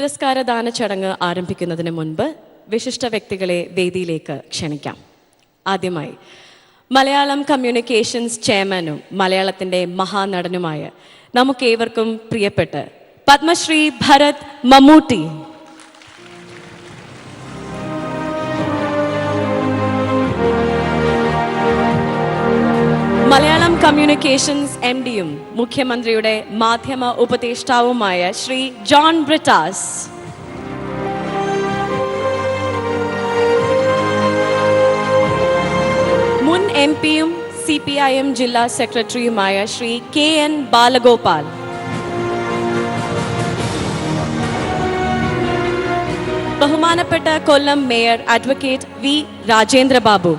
പുരസ്കാരദാന ചടങ്ങ് ആരംഭിക്കുന്നതിന് മുൻപ് വിശിഷ്ട വ്യക്തികളെ വേദിയിലേക്ക് ക്ഷണിക്കാം. ആദ്യമായി മലയാളം കമ്മ്യൂണിക്കേഷൻസ് ചെയർമാനും മലയാളത്തിൻ്റെ മഹാനടനുമായ നമുക്കേവർക്കും പ്രിയപ്പെട്ട് പത്മശ്രീ ഭരത് മമ്മൂട്ടി, മലയാളം കമ്മ്യൂണിക്കേഷൻസ് MDയും മുഖ്യമന്ത്രിയുടെ മാധ്യമ ഉപദേഷ്ടാവുമായ ശ്രീ ജോൺ ബ്രിട്ടാസ്, മുൻ MPയും CPIM ജില്ലാ സെക്രട്ടറിയുമായ ശ്രീ KN ബാലഗോപാൽ, ബഹുമാനപ്പെട്ട Kollam mayor advocate V Rajendrababu.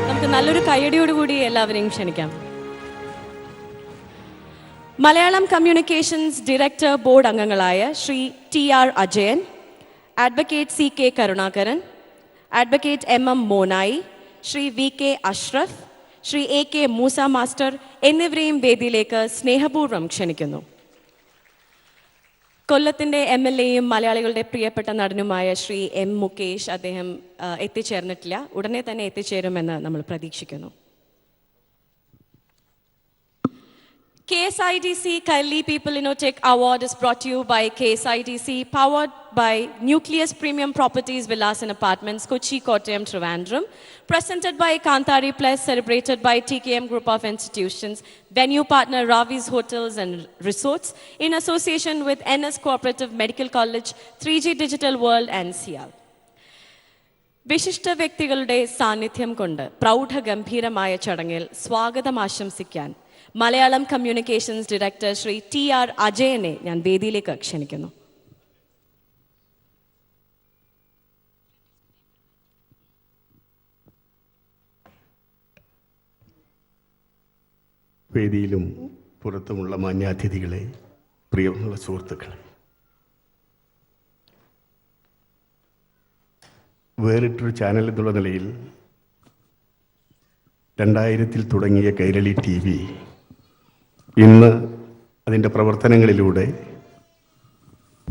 നമുക്ക് നല്ലൊരു കയ്യടിയോടുകൂടി എല്ലാവരെയും ക്ഷണിക്കാം. മലയാളം കമ്മ്യൂണിക്കേഷൻസ് ഡയറക്ടർ ബോർഡ് അംഗങ്ങളായ Shri TR Ajayan, advocate CK Karunakaran, advocate MM Monayi, Shri VK Ashraf, Shri AK Moosa master എന്നിവരെയും വേദിയിലേക്ക് സ്നേഹപൂർവ്വം ക്ഷണിക്കുന്നു. കൊല്ലത്തിൻ്റെ MLAയും മലയാളികളുടെ പ്രിയപ്പെട്ട നടനുമായ ശ്രീ M മുകേഷ്, അദ്ദേഹം എത്തിച്ചേർന്നിട്ടില്ല, ഉടനെ തന്നെ എത്തിച്ചേരുമെന്ന് നമ്മൾ പ്രതീക്ഷിക്കുന്നു. KSIDC Kaili People Innotech Award is brought to you by KSIDC, powered by Nucleus Premium Properties Villas and Apartments, Kochi, Kottayam, Trivandrum, presented by Kantari Plus, celebrated by TKM Group of Institutions, venue partner Ravi's Hotels and Resorts, in association with NS Cooperative Medical College, 3G Digital World and CIAL. വിശിഷ്ട വ്യക്തികളുടെ സാന്നിധ്യം കൊണ്ട് പ്രൗഢഗംഭീരമായ ചടങ്ങിൽ സ്വാഗതം ആശംസിക്കാൻ Malayalam communications director Shri TR അജയനെ ഞാൻ വേദിയിലേക്ക് ക്ഷണിക്കുന്നു. വേദിയിലും പുറത്തുമുള്ള മാന്യാതിഥികളെ, പ്രിയമുള്ള സുഹൃത്തുക്കളെ, വേറിട്ടൊരു ചാനൽ എന്നുള്ള നിലയിൽ 2000 തുടങ്ങിയ കൈരളി TV ഇന്ന് അതിൻ്റെ പ്രവർത്തനങ്ങളിലൂടെ,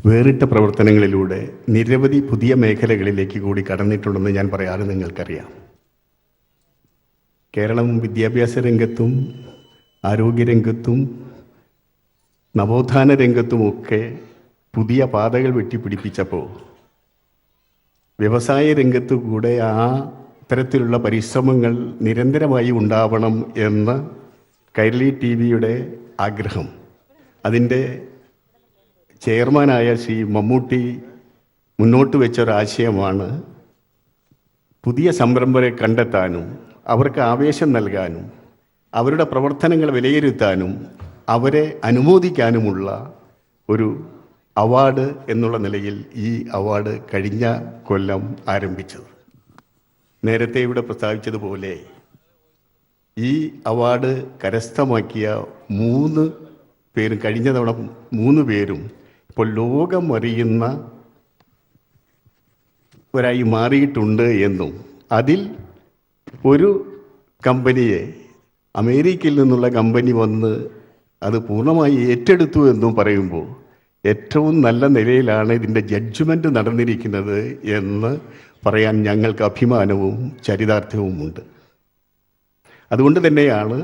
വേറിട്ട പ്രവർത്തനങ്ങളിലൂടെ നിരവധി പുതിയ മേഖലകളിലേക്ക് കൂടി കടന്നിട്ടുണ്ടെന്ന് ഞാൻ പറയാതെ നിങ്ങൾക്കറിയാം. കേരളം വിദ്യാഭ്യാസ രംഗത്തും ആരോഗ്യരംഗത്തും നവോത്ഥാന രംഗത്തുമൊക്കെ പുതിയ പാതകൾ വെട്ടിപ്പിടിപ്പിച്ചപ്പോൾ വ്യവസായ രംഗത്തു കൂടെ ഇത്തരത്തിലുള്ള പരിശ്രമങ്ങൾ നിരന്തരമായി ഉണ്ടാവണം എന്ന കൈരളി TVയുടെ ആഗ്രഹം, അതിൻ്റെ ചെയർമാനായ ശ്രീ മമ്മൂട്ടി മുന്നോട്ട് വെച്ചൊരാശയമാണ് പുതിയ സംരംഭരെ കണ്ടെത്താനും അവർക്ക് ആവേശം നൽകാനും അവരുടെ പ്രവർത്തനങ്ങൾ വിലയിരുത്താനും അവരെ അനുമോദിക്കാനുമുള്ള ഒരു അവാർഡ് എന്നുള്ള നിലയിൽ ഈ അവാർഡ് കഴിഞ്ഞ കൊല്ലം ആരംഭിച്ചത്. നേരത്തെ ഇവിടെ പ്രസ്താവിച്ചതുപോലെ ഈ അവാർഡ് കരസ്ഥമാക്കിയ 3 പേരും, കഴിഞ്ഞ തവണ 3 പേരും ഇപ്പോൾ ലോകം അറിയുന്നവരായി മാറിയിട്ടുണ്ട് എന്നും അതിൽ ഒരു കമ്പനിയെ അമേരിക്കയിൽ നിന്നുള്ള കമ്പനി വന്ന് അത് പൂർണ്ണമായി ഏറ്റെടുത്തു എന്നും പറയുമ്പോൾ ഏറ്റവും നല്ല നിലയിലാണ് ഇതിൻ്റെ ജഡ്ജ്മെൻറ്റ് നടന്നിരിക്കുന്നത് എന്ന് പറയാൻ ഞങ്ങൾക്ക് അഭിമാനവും ചരിതാർത്ഥവുമുണ്ട്. അതുകൊണ്ട് തന്നെയാണ്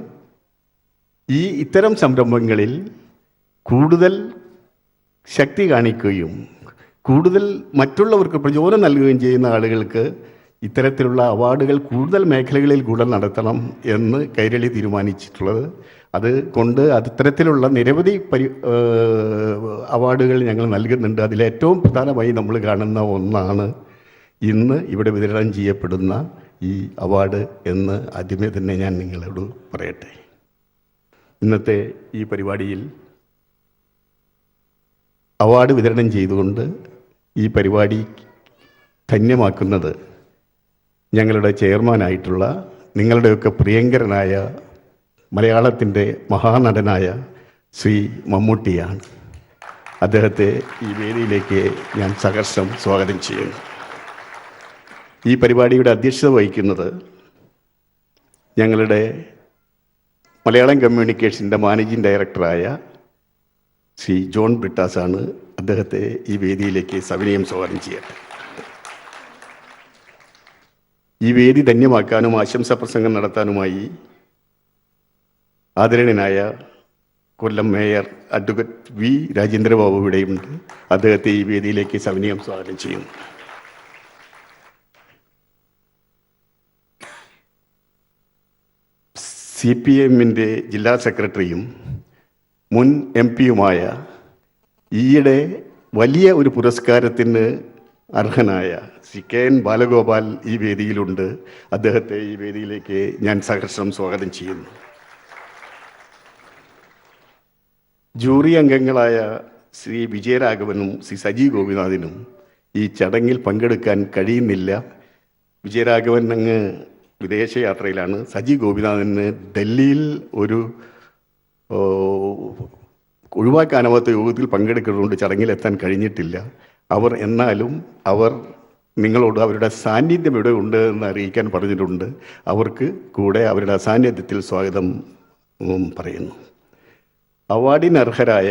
ഇത്തരം സംരംഭങ്ങളിൽ കൂടുതൽ ശക്തി കാണിക്കുകയും കൂടുതൽ മറ്റുള്ളവർക്ക് പ്രചോദനം നൽകുകയും ചെയ്യുന്ന ആളുകൾക്ക് ഇത്തരത്തിലുള്ള അവാർഡുകൾ കൂടുതൽ മേഖലകളിൽ കൂടെ നടത്തണം എന്ന് കൈരളി തീരുമാനിച്ചിട്ടുള്ളത്. അതുകൊണ്ട് ഇത്തരത്തിലുള്ള നിരവധി അവാർഡുകൾ ഞങ്ങൾ നൽകുന്നുണ്ട്. അതിലേറ്റവും പ്രധാനമായി നമ്മൾ കാണുന്ന ഒന്നാണ് ഇന്ന് ഇവിടെ വിതരണം ചെയ്യപ്പെടുന്ന ഈ അവാർഡ് എന്ന് ആദ്യമേ തന്നെ ഞാൻ നിങ്ങളോട് പറയട്ടെ. ഇന്നത്തെ ഈ പരിപാടിയിൽ അവാർഡ് വിതരണം ചെയ്തുകൊണ്ട് ഈ പരിപാടി ധന്യമാക്കുന്നത് ഞങ്ങളുടെ ചെയർമാനായിട്ടുള്ള നിങ്ങളുടെയൊക്കെ പ്രിയങ്കരനായ മലയാളത്തിൻ്റെ മഹാനടനായ ശ്രീ മമ്മൂട്ടിയാണ്. അദ്ദേഹത്തെ ഈ വേദിയിലേക്ക് ഞാൻ സഹർഷം സ്വാഗതം ചെയ്യുന്നു. ഈ പരിപാടിയുടെ അധ്യക്ഷത വഹിക്കുന്നത് ഞങ്ങളുടെ മലയാളം കമ്മ്യൂണിക്കേഷൻ്റെ മാനേജിംഗ് ഡയറക്ടറായ ശ്രീ ജോൺ ബ്രിട്ടാസാണ്. അദ്ദേഹത്തെ ഈ വേദിയിലേക്ക് സവിനയം സ്വാഗതം ചെയ്യട്ടെ. ഈ വേദി ധന്യമാക്കാനും ആശംസാ പ്രസംഗം നടത്താനുമായി ആദരണീയനായ കൊല്ലം മേയർ അഡ്വക്കേറ്റ് വി രാജേന്ദ്രബാബു ഇവിടെയുണ്ട്. അദ്ദേഹത്തെ ഈ വേദിയിലേക്ക് സവിനയം സ്വാഗതം ചെയ്യുന്നു. CPM-ൻ്റെ ജില്ലാ സെക്രട്ടറിയും മുൻ MP-യുമായ ഈയിടെ വലിയ ഒരു പുരസ്കാരത്തിന് അർഹനായ ശ്രീ KN ബാലഗോപാൽ ഈ വേദിയിലുണ്ട്. അദ്ദേഹത്തെ ഈ വേദിയിലേക്ക് ഞാൻ സഹർഷം സ്വാഗതം ചെയ്യുന്നു. ജൂറി അംഗങ്ങളായ ശ്രീ വിജയരാഘവനും ശ്രീ സജി ഗോപിനാഥിനും ഈ ചടങ്ങിൽ പങ്കെടുക്കാൻ കഴിയുന്നില്ല. വിജയരാഘവൻ അങ്ങ് വിദേശയാത്രയിലാണ്. സജി ഗോപിനാഥന് ഡൽഹിയിൽ ഒരു ഒഴിവാക്കാനാവാത്ത യോഗത്തിൽ പങ്കെടുക്കുന്നതുകൊണ്ട് ചടങ്ങിലെത്താൻ കഴിഞ്ഞിട്ടില്ല. എന്നാലും അവർ നിങ്ങളോട് അവരുടെ സാന്നിധ്യം ഇവിടെ ഉണ്ട് എന്ന് അറിയിക്കാൻ പറഞ്ഞിട്ടുണ്ട്. അവർക്ക് കൂടെ അവരുടെ സാന്നിധ്യത്തിൽ സ്വാഗതം പറയുന്നു. അവാർഡിന് അർഹരായ,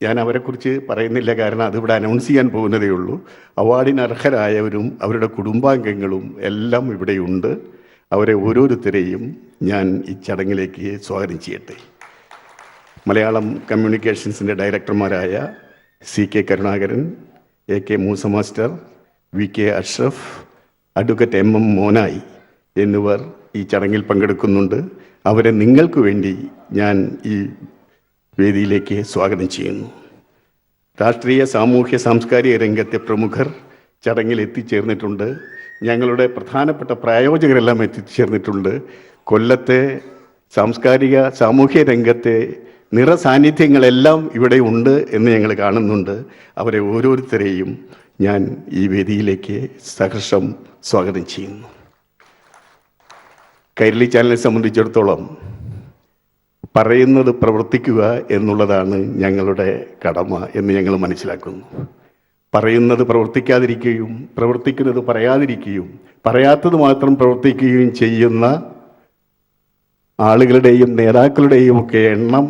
ഞാൻ അവരെക്കുറിച്ച് പറയുന്നില്ല കാരണം അതിവിടെ അനൗൺസ് ചെയ്യാൻ പോകുന്നതേ ഉള്ളൂ. അവാർഡിന് അർഹരായവരും അവരുടെ കുടുംബാംഗങ്ങളും എല്ലാം ഇവിടെയുണ്ട്. അവരെ ഓരോരുത്തരെയും ഞാൻ ഈ ചടങ്ങിലേക്ക് സ്വാഗതം ചെയ്യട്ടെ. മലയാളം കമ്മ്യൂണിക്കേഷൻസിൻ്റെ ഡയറക്ടർമാരായ CK Karunakaran, AK Moosa master, VK Ashraf, advocate MM Monayi എന്നിവർ ഈ ചടങ്ങിൽ പങ്കെടുക്കുന്നുണ്ട്. അവരെ നിങ്ങൾക്ക് വേണ്ടി ഞാൻ ഈ വേദിയിലേക്ക് സ്വാഗതം ചെയ്യുന്നു. രാഷ്ട്രീയ, സാമൂഹ്യ, സാംസ്കാരിക രംഗത്തെ പ്രമുഖർ ചടങ്ങിൽ എത്തിച്ചേർന്നിട്ടുണ്ട്. ഞങ്ങളുടെ പ്രധാനപ്പെട്ട പ്രായോജകരെല്ലാം എത്തിച്ചേർന്നിട്ടുണ്ട്. കൊല്ലത്തെ സാംസ്കാരിക, സാമൂഹ്യ രംഗത്തെ നിറസാന്നിധ്യങ്ങളെല്ലാം ഇവിടെ ഉണ്ട് എന്ന് ഞങ്ങൾ കാണുന്നുണ്ട്. അവരെ ഓരോരുത്തരെയും ഞാൻ ഈ വേദിയിലേക്ക് സഹർഷം സ്വാഗതം ചെയ്യുന്നു. കൈരളി ചാനലിനെ സംബന്ധിച്ചിടത്തോളം പറയുന്നത് പ്രവർത്തിക്കുക എന്നുള്ളതാണ് ഞങ്ങളുടെ കടമ എന്ന് ഞങ്ങൾ മനസ്സിലാക്കുന്നു. പറയുന്നത് പ്രവർത്തിക്കാതിരിക്കുകയും പ്രവർത്തിക്കുന്നത് പറയാതിരിക്കുകയും പറയാത്തത് മാത്രം പ്രവർത്തിക്കുകയും ചെയ്യുന്ന ആളുകളുടെയും നേതാക്കളുടെയും ഒക്കെ എണ്ണം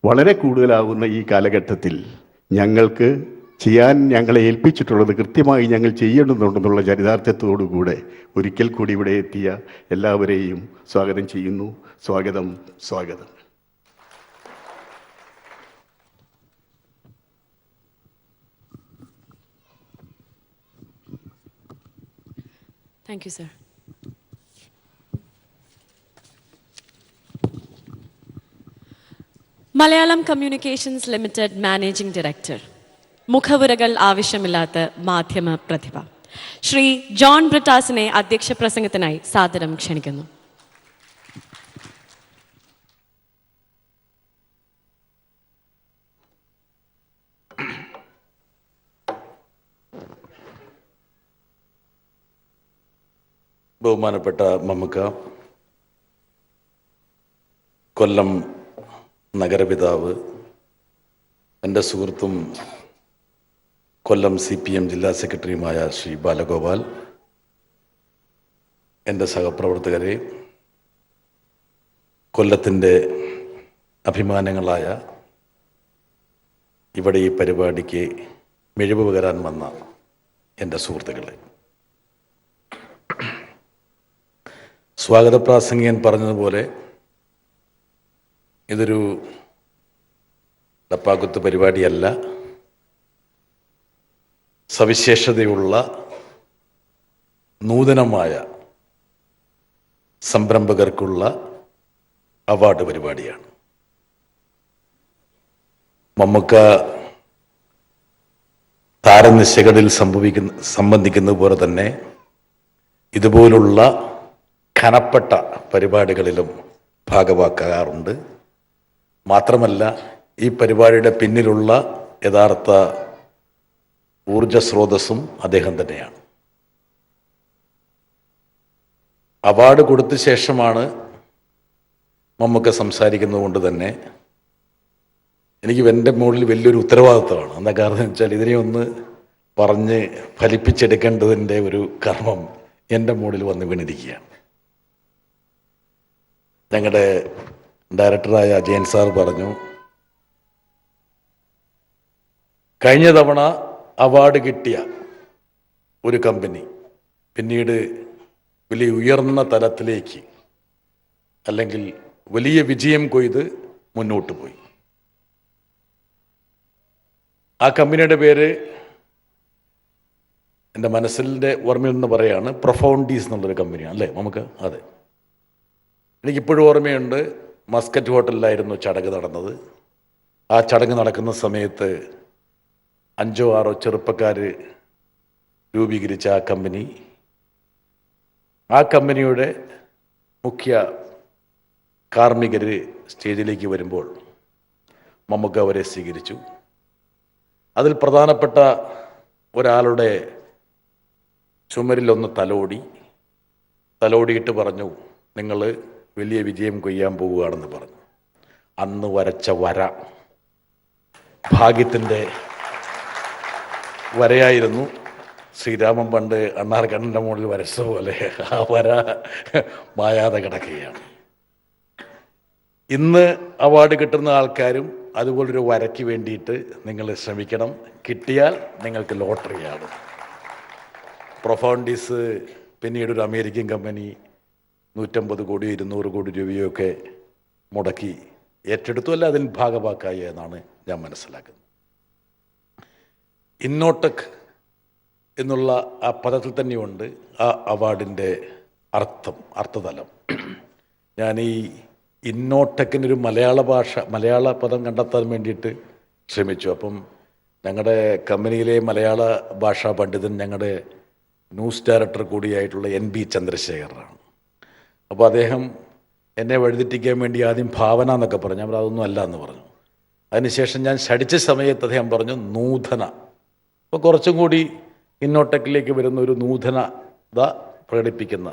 വളരെ കൂടുതലാകുന്ന ഈ കാലഘട്ടത്തിൽ ഞങ്ങൾക്ക് ചെയ്യാൻ ഞങ്ങളെ ഏൽപ്പിച്ചിട്ടുള്ളത് കൃത്യമായി ഞങ്ങൾ ചെയ്യേണ്ടതുണ്ടെന്നുള്ള ചരിതാർത്ഥ്യത്തോടുകൂടെ ഒരിക്കൽ കൂടി ഇവിടെ എത്തിയ എല്ലാവരെയും സ്വാഗതം ചെയ്യുന്നു. സ്വാഗതം, സ്വാഗതം. Thank you, sir. Malayalam communications limited managing director, മുഖവുരകൾ ആവശ്യമില്ലാത്ത മാധ്യമ പ്രതിഭ ശ്രീ ജോൺ ബ്രിട്ടാസിനെ അധ്യക്ഷ പ്രസംഗത്തിനായി സാദരം ക്ഷണിക്കുന്നു. ബഹുമാനപ്പെട്ട മമ്മുക്ക, കൊല്ലം നഗരപിതാവ്, എൻ്റെ സുഹൃത്തും കൊല്ലം CPM ജില്ലാ സെക്രട്ടറിയുമായ ശ്രീ ബാലഗോപാൽ, എൻ്റെ സഹപ്രവർത്തകരെ, കൊല്ലത്തിൻ്റെ അഭിമാനങ്ങളായ ഇവിടെ ഈ പരിപാടിക്ക് മിഴിവ് പകരാൻ വന്ന എൻ്റെ സുഹൃത്തുക്കളെ, സ്വാഗത പ്രാസംഗികൻ പറഞ്ഞതുപോലെ ഇതൊരു ഡപ്പാക്കുത്ത് പരിപാടിയല്ല, സവിശേഷതയുള്ള നൂതനമായ സംരംഭകർക്കുള്ള അവാർഡ് പരിപാടിയാണ്. മമ്മൂക്ക താരനിശകളിൽ സംബന്ധിക്കുന്നത് പോലെ തന്നെ ഇതുപോലുള്ള ഘനപ്പെട്ട പരിപാടികളിലും ഭാഗവാക്കാറുണ്ട്. മാത്രമല്ല ഈ പരിപാടിയുടെ പിന്നിലുള്ള യഥാർത്ഥ ഊർജസ്രോതസ്സും അദ്ദേഹം തന്നെയാണ്. അവാർഡ് കൊടുത്ത ശേഷമാണ് മമ്മൂക്ക സംസാരിക്കുന്നത് കൊണ്ട് തന്നെ എനിക്ക് എൻ്റെ മുകളിൽ വലിയൊരു ഉത്തരവാദിത്വമാണ്. എന്താ കാരണം എന്ന് വെച്ചാൽ ഇതിനെ ഒന്ന് പറഞ്ഞ് ഫലിപ്പിച്ചെടുക്കേണ്ടതിൻ്റെ ഒരു കർമ്മം എൻ്റെ മുകളിൽ വന്ന് വീണിരിക്കുകയാണ്. ഞങ്ങളുടെ ഡയറക്ടറായ അജയൻ സാർ പറഞ്ഞു, കഴിഞ്ഞ തവണ അവാർഡ് കിട്ടിയ ഒരു കമ്പനി പിന്നീട് വലിയ ഉയർന്ന തലത്തിലേക്ക് അല്ലെങ്കിൽ വലിയ വിജയം കൊയ്ത് മുന്നോട്ട് പോയി. ആ കമ്പനിയുടെ പേര് എൻ്റെ മനസ്സിൻ്റെ ഓർമ്മയിൽ നിന്ന് പറയാണ്, പ്രൊഫൗണ്ടീസ് എന്നുള്ളൊരു കമ്പനിയാണ് അല്ലേ നമുക്ക്? അതെ, എനിക്കിപ്പോഴും ഓർമ്മയുണ്ട്. മസ്കറ്റ് ഹോട്ടലിലായിരുന്നു ചടങ്ങ് നടന്നത്. ആ ചടങ്ങ് നടക്കുന്ന സമയത്ത് 5 or 6 ചെറുപ്പക്കാർ രൂപീകരിച്ച ആ കമ്പനിയുടെ മുഖ്യ കാർമ്മികർ സ്റ്റേജിലേക്ക് വരുമ്പോൾ മമ്മൂക്ക അവരെ സ്വീകരിച്ചു. അതിൽ പ്രധാനപ്പെട്ട ഒരാളുടെ ചുമരിലൊന്ന് തലോടിയിട്ട് പറഞ്ഞു, നിങ്ങൾ വലിയ വിജയം കൊയ്യാൻ പോവുകയാണെന്ന് പറഞ്ഞു. അന്ന് വരച്ച വര ഭാഗ്യത്തിൻ്റെ വരയായിരുന്നു. ശ്രീരാമൻ പണ്ട് അണ്ണാർക്കണ്ണൻ്റെ മുകളിൽ വരച്ച പോലെ ആ വര മായാതെ കിടക്കുകയാണ്. ഇന്ന് അവാർഡ് കിട്ടുന്ന ആൾക്കാരും അതുപോലൊരു വരയ്ക്ക് വേണ്ടിയിട്ട് നിങ്ങൾ ശ്രമിക്കണം. കിട്ടിയാൽ നിങ്ങൾക്ക് ലോട്ടറിയാണ്. പ്രൊഫൗണ്ടീസ് പിന്നീട് ഒരു അമേരിക്കൻ കമ്പനി 150 കോടി 200 കോടി രൂപയൊക്കെ മുടക്കി ഏറ്റെടുത്തു, അല്ല അതിൽ ഭാഗവാക്കായി എന്നാണ് ഞാൻ മനസ്സിലാക്കുന്നത്. ഇന്നോടെക് എന്നുള്ള ആ പദത്തിൽ തന്നെയുണ്ട് ആ അവാർഡിൻ്റെ അർത്ഥതലം. ഞാൻ ഈ ഇന്നോടെക്കിനൊരു മലയാള പദം കണ്ടെത്താൻ വേണ്ടിയിട്ട് ശ്രമിച്ചു. അപ്പം ഞങ്ങളുടെ കമ്പനിയിലെ മലയാള ഭാഷാ പണ്ഡിതൻ ഞങ്ങളുടെ ന്യൂസ് ഡയറക്ടർ കൂടിയായിട്ടുള്ള NB ചന്ദ്രശേഖരനാണ്. അപ്പോൾ അദ്ദേഹം എന്നെ വഴിതെറ്റിക്കാൻ വേണ്ടി ആദ്യം ഭാവന എന്നൊക്കെ പറഞ്ഞു. ഞാൻ അതൊന്നും അല്ല എന്ന് പറഞ്ഞു. അതിനുശേഷം ഞാൻ ശടിച്ച സമയത്ത് അദ്ദേഹം പറഞ്ഞു നൂതന. അപ്പോൾ കുറച്ചും കൂടി ഇന്നോടെക്കിലേക്ക് വരുന്ന ഒരു നൂതനത പ്രകടിപ്പിക്കുന്ന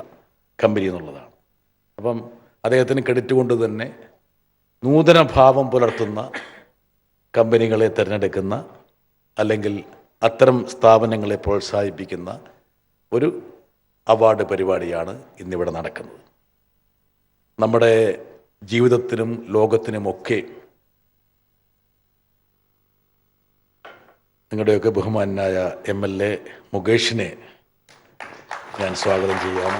കമ്പനി എന്നുള്ളതാണ്. അപ്പം അദ്ദേഹത്തിന് ക്രെഡിറ്റ് കൊണ്ട് തന്നെ നൂതന ഭാവം പുലർത്തുന്ന കമ്പനികളെ തിരഞ്ഞെടുക്കുന്ന അല്ലെങ്കിൽ അത്തരം സ്ഥാപനങ്ങളെ പ്രോത്സാഹിപ്പിക്കുന്ന ഒരു അവാർഡ് പരിപാടിയാണ് ഇന്നിവിടെ നടക്കുന്നത്. നമ്മുടെ ജീവിതത്തിനും ലോകത്തിനുമൊക്കെ നിങ്ങളുടെയൊക്കെ ബഹുമാനായ MLA മുകേഷിനെ ഞാൻ സ്വാഗതം ചെയ്യുകയാണ്.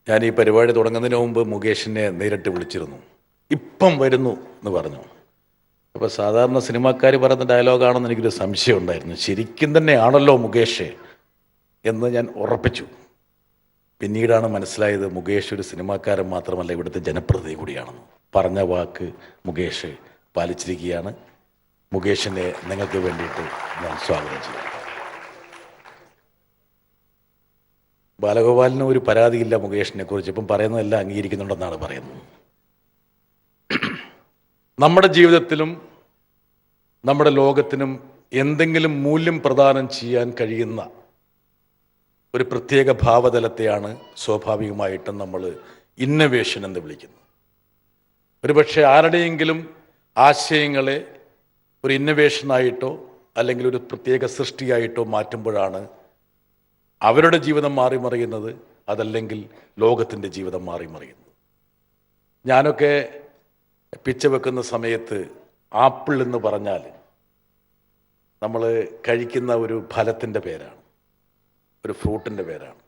ഞാൻ ഈ പരിപാടി തുടങ്ങുന്നതിന് മുമ്പ് മുകേഷിനെ നേരിട്ട് വിളിച്ചിരുന്നു. ഇപ്പം വരുന്നു എന്ന് പറഞ്ഞു. അപ്പോൾ സാധാരണ സിനിമാക്കാർ പറയുന്ന ഡയലോഗാണെന്ന് എനിക്കൊരു സംശയം ഉണ്ടായിരുന്നു. ശരിക്കും തന്നെയാണല്ലോ മുകേഷ് എന്ന് ഞാൻ ഉറപ്പിച്ചു. പിന്നീടാണ് മനസ്സിലായത് മുകേഷ് ഒരു സിനിമാക്കാരൻ മാത്രമല്ല, ഇവിടുത്തെ ജനപ്രതിനിധി കൂടിയാണെന്ന്. പറഞ്ഞ വാക്ക് മുകേഷ് പാലിച്ചിരിക്കുകയാണ്. മുകേഷിനെ നിങ്ങൾക്ക് വേണ്ടിയിട്ട് ഞാൻ സ്വാഗതം ചെയ്യാം. ബാലഗോപാലിന് ഒരു പരാതിയില്ല മുകേഷിനെ കുറിച്ച്. ഇപ്പം പറയുന്നതെല്ലാം അംഗീകരിക്കുന്നുണ്ടെന്നാണ് പറയുന്നത്. നമ്മുടെ ജീവിതത്തിലും നമ്മുടെ ലോകത്തിനും എന്തെങ്കിലും മൂല്യം പ്രദാനം ചെയ്യാൻ കഴിയുന്ന ഒരു പ്രത്യേക ഭാവതലത്തെയാണ് സ്വാഭാവികമായിട്ടും നമ്മൾ ഇന്നൊവേഷൻ എന്ന് വിളിക്കുന്നത്. ഒരുപക്ഷെ ആരുടെയെങ്കിലും ആശയങ്ങളെ ഒരു ഇന്നൊവേഷനായിട്ടോ അല്ലെങ്കിൽ ഒരു പ്രത്യേക സൃഷ്ടിയായിട്ടോ മാറ്റുമ്പോഴാണ് അവരുടെ ജീവിതം മാറിമറിയുന്നത്, അതല്ലെങ്കിൽ ലോകത്തിൻ്റെ ജീവിതം മാറിമറിയുന്നത്. ഞാനൊക്കെ പിച്ച വെക്കുന്ന സമയത്ത് ആപ്പിൾ എന്ന് പറഞ്ഞാൽ നമ്മൾ കഴിക്കുന്ന ഒരു ഫലത്തിൻ്റെ പേരാണ്, ഒരു ഫ്രൂട്ടിൻ്റെ പേരാണ്.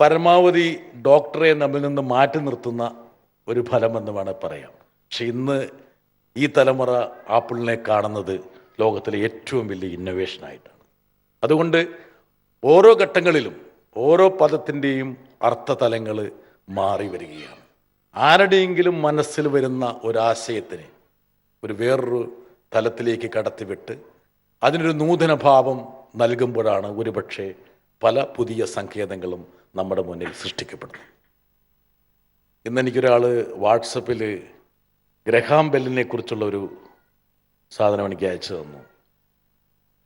പരമാവധി ഡോക്ടറെ നമ്മിൽ നിന്ന് മാറ്റി നിർത്തുന്ന ഒരു ഫലമെന്ന് വേണേൽ പറയാം. പക്ഷെ ഇന്ന് ഈ തലമുറ ആപ്പിളിനെ കാണുന്നത് ലോകത്തിലെ ഏറ്റവും വലിയ ഇന്നൊവേഷനായിട്ടാണ്. അതുകൊണ്ട് ഓരോ ഘട്ടങ്ങളിലും ഓരോ പദത്തിൻ്റെയും അർത്ഥതലങ്ങൾ മാറി വരികയാണ്. ആരുടെയെങ്കിലും മനസ്സിൽ വരുന്ന ഒരാശയത്തിന് ഒരു വേറൊരു തലത്തിലേക്ക് കടത്തിവിട്ട് അതിനൊരു നൂതന ഭാവം നൽകുമ്പോഴാണ് ഒരുപക്ഷെ പല പുതിയ സങ്കേതങ്ങളും നമ്മുടെ മുന്നിൽ സൃഷ്ടിക്കപ്പെടുന്നു. ഇന്നെനിക്കൊരാൾ വാട്സപ്പിൽ ഗ്രഹാം ബെല്ലിനെ കുറിച്ചുള്ളൊരു സാധനം എനിക്ക് അയച്ചു തന്നു.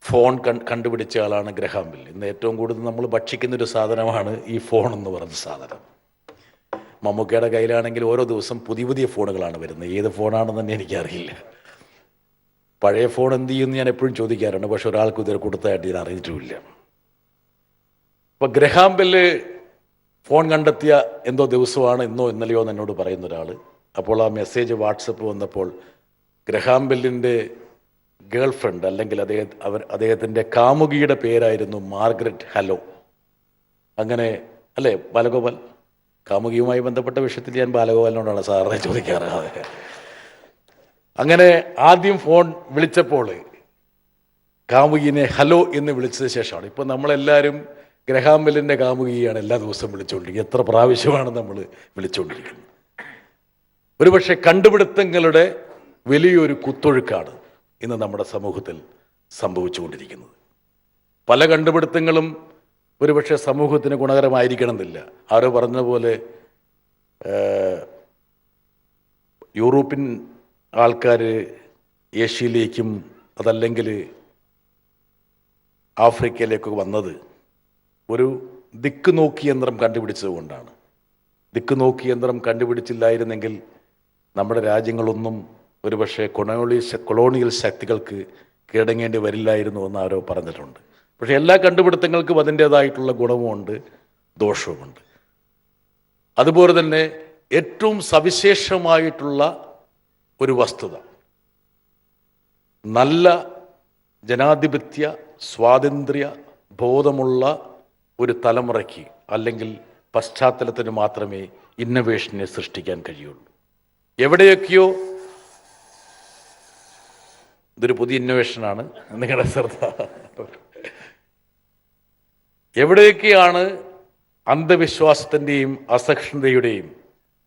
ഫോൺ കണ്ടുപിടിച്ച ആളാണ് ഗ്രഹാം ബെൽ. ഇന്ന് ഏറ്റവും കൂടുതൽ നമ്മൾ ഭക്ഷിക്കുന്നൊരു സാധനമാണ് ഈ ഫോൺ എന്ന് പറഞ്ഞ സാധനം. മമ്മൂക്കയുടെ കയ്യിലാണെങ്കിൽ ഓരോ ദിവസം പുതിയ പുതിയ ഫോണുകളാണ് വരുന്നത്. ഏത് ഫോണാണെന്ന് തന്നെ എനിക്കറിയില്ല. പഴയ ഫോൺ എന്ത് ചെയ്യുമെന്ന് ഞാൻ എപ്പോഴും ചോദിക്കാറുണ്ട്. പക്ഷെ ഒരാൾക്ക് ഇതുവരെ കൊടുത്തതായിട്ട് ഞാൻ അറിഞ്ഞിട്ടുമില്ല. അപ്പോൾ ഗ്രഹാം ബെല്ല് ഫോൺ കണ്ടെത്തിയ എന്തോ ദിവസമാണ്, ഇന്നോ ഇന്നലെയോ എന്ന് എന്നോട് പറയുന്ന ഒരാൾ. അപ്പോൾ ആ മെസ്സേജ് വാട്സപ്പ് വന്നപ്പോൾ ഗ്രഹാം ബെല്ലിൻ്റെ ഗേൾ ഫ്രണ്ട് അല്ലെങ്കിൽ അദ്ദേഹത്തിൻ്റെ കാമുകിയുടെ പേരായിരുന്നു മാർഗരറ്റ് ഹലോ. അങ്ങനെ അല്ലേ ബാലഗോപാൽ? കാമുകിയുമായി ബന്ധപ്പെട്ട വിഷയത്തിൽ ഞാൻ ബാലഗോപാലിനോടാണ് സാറിനെ ചോദിക്കാറ്. അങ്ങനെ ആദ്യം ഫോൺ വിളിച്ചപ്പോൾ കാമുകിനെ ഹലോ എന്ന് വിളിച്ചത് ശേഷമാണ് ഇപ്പം നമ്മളെല്ലാവരും ഗ്രഹാം ബെല്ലിൻ്റെ കാമുകിയാണ് എല്ലാ ദിവസവും വിളിച്ചുകൊണ്ടിരിക്കുന്നത്. എത്ര പ്രാവശ്യമാണ് നമ്മൾ വിളിച്ചുകൊണ്ടിരിക്കുന്നത്? ഒരുപക്ഷെ കണ്ടുപിടുത്തങ്ങളുടെ വലിയൊരു കുത്തൊഴുക്കാണ് ഇന്ന് നമ്മുടെ സമൂഹത്തിൽ സംഭവിച്ചുകൊണ്ടിരിക്കുന്നത്. പല കണ്ടുപിടുത്തങ്ങളും ഒരുപക്ഷെ സമൂഹത്തിന് ഗുണകരമായിരിക്കണമെന്നില്ല. ആരോ പറഞ്ഞതുപോലെ യൂറോപ്യൻ ആൾക്കാർ ഏഷ്യയിലേക്കും അതല്ലെങ്കിൽ ആഫ്രിക്കയിലേക്കൊക്കെ വന്നത് ഒരു ദിക്ക് നോക്കി യന്ത്രം കണ്ടുപിടിച്ചതുകൊണ്ടാണ്. ദിക്ക് നോക്കി യന്ത്രം കണ്ടുപിടിച്ചില്ലായിരുന്നെങ്കിൽ നമ്മുടെ രാജ്യങ്ങളൊന്നും ഒരുപക്ഷെ കൊളോണിയൽ ശക്തികൾക്ക് കീഴടങ്ങേണ്ടി വരില്ലായിരുന്നു എന്ന് ആരോ പറഞ്ഞിട്ടുണ്ട്. പക്ഷേ എല്ലാ കണ്ടുപിടുത്തങ്ങൾക്കും അതിൻ്റേതായിട്ടുള്ള ഗുണവുമുണ്ട്, ദോഷവുമുണ്ട്. അതുപോലെ തന്നെ ഏറ്റവും സവിശേഷമായിട്ടുള്ള ഒരു വസ്തുത, നല്ല ജനാധിപത്യ സ്വാതന്ത്ര്യ ബോധമുള്ള ഒരു തലമുറയ്ക്ക് അല്ലെങ്കിൽ പശ്ചാത്തലത്തിന് മാത്രമേ ഇന്നൊവേഷനെ സൃഷ്ടിക്കാൻ കഴിയുള്ളൂ. എവിടെയൊക്കെയോ ഇതൊരു പുതിയ ഇന്നൊവേഷനാണ്, നിങ്ങളുടെ ശ്രദ്ധ. എവിടെയൊക്കെയാണ് അന്ധവിശ്വാസത്തിൻ്റെയും അസഹിഷ്ണുതയുടെയും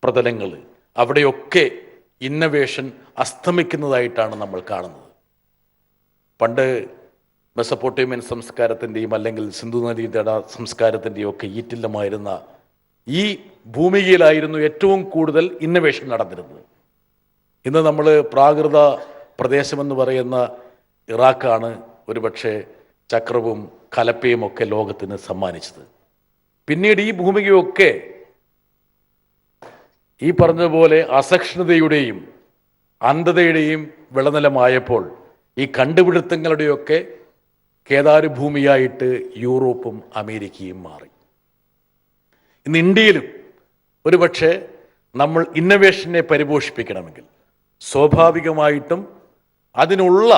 പ്രതലങ്ങൾ, അവിടെയൊക്കെ ഇന്നൊവേഷൻ അസ്തമിക്കുന്നതായിട്ടാണ് നമ്മൾ കാണുന്നത്. പണ്ട് മെസപ്പൊട്ടേമിയൻ സംസ്കാരത്തിൻ്റെയും അല്ലെങ്കിൽ സിന്ധു നദീതട സംസ്കാരത്തിൻ്റെയും ഒക്കെ ഈറ്റില്ലമായിരുന്ന ഈ ഭൂമികയിലായിരുന്നു ഏറ്റവും കൂടുതൽ ഇന്നൊവേഷൻ നടന്നിരുന്നത്. ഇന്ന് നമ്മൾ പ്രാകൃത പ്രദേശമെന്ന് പറയുന്ന ഇറാഖാണ് ഒരുപക്ഷെ ചക്രവും കലപ്പയും ഒക്കെ ലോകത്തിന് സമ്മാനിച്ചത്. പിന്നീട് ഈ ഭൂമികയൊക്കെ ഈ പറഞ്ഞതുപോലെ അസഹിഷ്ണുതയുടെയും അന്ധതയുടെയും വിളനിലമായപ്പോൾ ഈ കണ്ടുപിടുത്തങ്ങളുടെയൊക്കെ കേദാരഭൂമിയായിട്ട് യൂറോപ്പും അമേരിക്കയും മാറി. ഇന്ന് ഇന്ത്യയിലും ഒരുപക്ഷെ നമ്മൾ ഇന്നൊവേഷനെ പരിപോഷിപ്പിക്കണമെങ്കിൽ സ്വാഭാവികമായിട്ടും അതിനുള്ള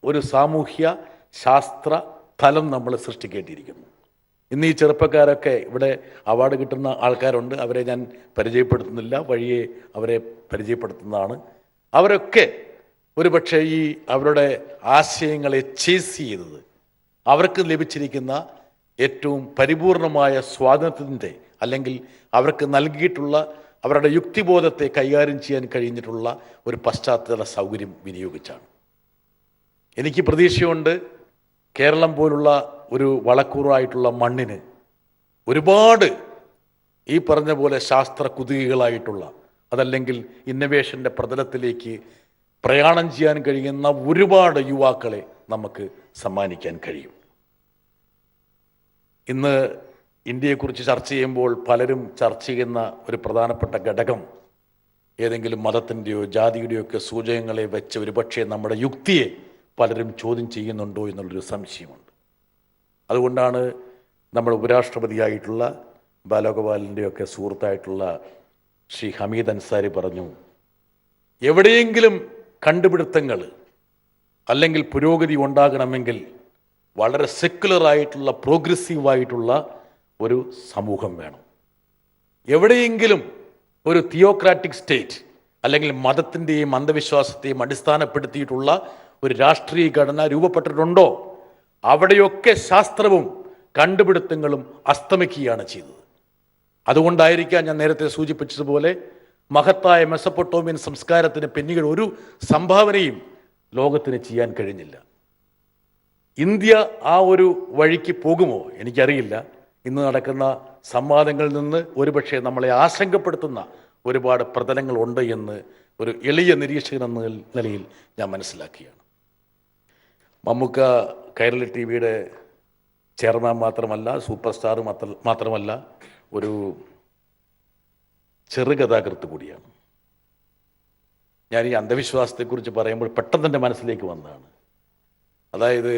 ഒരു സാമൂഹ്യ ശാസ്ത്ര തലം നമ്മൾ സൃഷ്ടിക്കേണ്ടിയിരിക്കുന്നു. ഇന്ന് ഈ ചെറുപ്പക്കാരൊക്കെ ഇവിടെ അവാർഡ് കിട്ടുന്ന ആൾക്കാരുണ്ട്, അവരെ ഞാൻ പരിചയപ്പെടുത്തുന്നില്ല, വഴിയെ അവരെ പരിചയപ്പെടുത്തുന്നതാണ്. അവരൊക്കെ ഒരുപക്ഷെ ഈ അവരുടെ ആശയങ്ങളെ ചേസ് ചെയ്തത് അവർക്ക് ലഭിച്ചിരിക്കുന്ന ഏറ്റവും പരിപൂർണമായ സ്വാതന്ത്ര്യത്തിൻ്റെ അല്ലെങ്കിൽ അവർക്ക് നൽകിയിട്ടുള്ള അവരുടെ യുക്തിബോധത്തെ കൈകാര്യം ചെയ്യാൻ കഴിഞ്ഞിട്ടുള്ള ഒരു പശ്ചാത്തല സൗകര്യം വിനിയോഗിച്ചാണ്. എനിക്ക് പ്രതീക്ഷയുണ്ട് കേരളം പോലുള്ള ഒരു വളക്കൂറായിട്ടുള്ള മണ്ണിന് ഒരുപാട് ഈ പറഞ്ഞ പോലെ ശാസ്ത്ര കുതുകികളായിട്ടുള്ള അതല്ലെങ്കിൽ ഇന്നൊവേഷൻ്റെ പ്രതലത്തിലേക്ക് പ്രയാണം ചെയ്യാൻ കഴിയുന്ന ഒരുപാട് യുവാക്കളെ നമുക്ക് സമ്മാനിക്കാൻ കഴിയും. ഇന്ന് ഇന്ത്യയെക്കുറിച്ച് ചർച്ച ചെയ്യുമ്പോൾ പലരും ചർച്ച ചെയ്യുന്ന ഒരു പ്രധാനപ്പെട്ട ഘടകം ഏതെങ്കിലും മതത്തിൻ്റെയോ ജാതിയുടെയോ ഒക്കെ സൂചകങ്ങളെ വെച്ച് ഒരുപക്ഷെ നമ്മുടെ യുക്തിയെ പലരും ചോദ്യം ചെയ്യുന്നുണ്ടോ എന്നുള്ളൊരു സംശയമുണ്ട്. അതുകൊണ്ടാണ് നമ്മുടെ ഉപരാഷ്ട്രപതിയായിട്ടുള്ള ബാലഗോപാലിൻ്റെയൊക്കെ സുഹൃത്തായിട്ടുള്ള ശ്രീ ഹമീദ് അൻസാരി പറഞ്ഞു, എവിടെയെങ്കിലും കണ്ടുപിടുത്തങ്ങൾ അല്ലെങ്കിൽ പുരോഗതി ഉണ്ടാകണമെങ്കിൽ വളരെ സെക്യുലറായിട്ടുള്ള പ്രോഗ്രസീവായിട്ടുള്ള ഒരു സമൂഹം വേണം. എവിടെയെങ്കിലും ഒരു തിയോക്രാറ്റിക് സ്റ്റേറ്റ് അല്ലെങ്കിൽ മതത്തിൻ്റെയും അന്ധവിശ്വാസത്തെയും അടിസ്ഥാനപ്പെടുത്തിയിട്ടുള്ള ഒരു രാഷ്ട്രീയ ഘടന രൂപപ്പെട്ടിട്ടുണ്ടോ അവിടെയൊക്കെ ശാസ്ത്രവും കണ്ടുപിടുത്തങ്ങളും അസ്തമിക്കുകയാണ് ചെയ്തത്. അതുകൊണ്ടായിരിക്കാം ഞാൻ നേരത്തെ സൂചിപ്പിച്ചതുപോലെ മഹത്തായ മെസപ്പൊട്ടോമിയൻ സംസ്കാരത്തിന് പിന്നീട് ഒരു സംഭാവനയും ലോകത്തിന് ചെയ്യാൻ കഴിഞ്ഞില്ല. ഇന്ത്യ ആ ഒരു വഴിക്ക് പോകുമോ എനിക്കറിയില്ല. ഇന്ന് നടക്കുന്ന സംവാദങ്ങളിൽ നിന്ന് ഒരുപക്ഷെ നമ്മളെ ആശങ്കപ്പെടുത്തുന്ന ഒരുപാട് പ്രതലങ്ങളുണ്ട് എന്ന് ഒരു എളിയ നിരീക്ഷകൻ എന്ന നിലയിൽ ഞാൻ മനസ്സിലാക്കിയാണ്. മമ്മൂക്ക കൈരളി ടി.വിയുടെ ചെയർമാൻ മാത്രമല്ല, സൂപ്പർ സ്റ്റാർ മാത്രമല്ല, ഒരു ചെറുകഥാകൃത്ത് കൂടിയാണ്. ഞാൻ ഈ അന്ധവിശ്വാസത്തെക്കുറിച്ച് പറയുമ്പോൾ പെട്ടെന്ന് എൻ്റെ മനസ്സിലേക്ക് വന്നതാണ്. അതായത്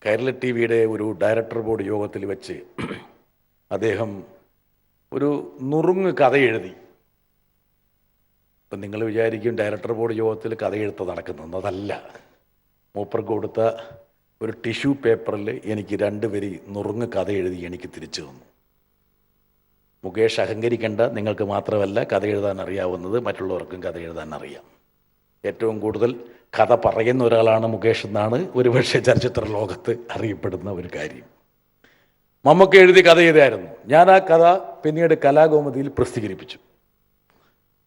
കൈരളി ടി.വിയുടെ ഒരു ഡയറക്ടർ ബോർഡ് യോഗത്തിൽ വെച്ച് അദ്ദേഹം ഒരു നുറുങ്ങ് കഥ എഴുതി. ഇപ്പം നിങ്ങൾ വിചാരിക്കും ഡയറക്ടർ ബോർഡ് യോഗത്തിൽ കഥയെഴുത്ത് നടക്കുന്നത്. അതല്ല. മൂപ്പർക്ക് കൊടുത്ത ഒരു ടിഷ്യൂ പേപ്പറിൽ എനിക്ക് 2 വരി നുറുങ്ങ് കഥ എഴുതി എനിക്ക് തിരിച്ചു തന്നു. മുകേഷ് അഹങ്കരിക്കേണ്ട, നിങ്ങൾക്ക് മാത്രമല്ല കഥ എഴുതാൻ അറിയാവുന്നത്, മറ്റുള്ളവർക്കും കഥ എഴുതാൻ അറിയാം. ഏറ്റവും കൂടുതൽ കഥ പറയുന്ന ഒരാളാണ് മുകേഷ് എന്നാണ് ഒരുപക്ഷെ ചലച്ചിത്ര ലോകത്ത് അറിയപ്പെടുന്ന ഒരു കാര്യം. മമ്മൂക്ക എഴുതി കഥ ചെയ്തായിരുന്നു. ഞാൻ ആ കഥ പിന്നീട് കലാകൗമുദിയിൽ പ്രസിദ്ധീകരിപ്പിച്ചു.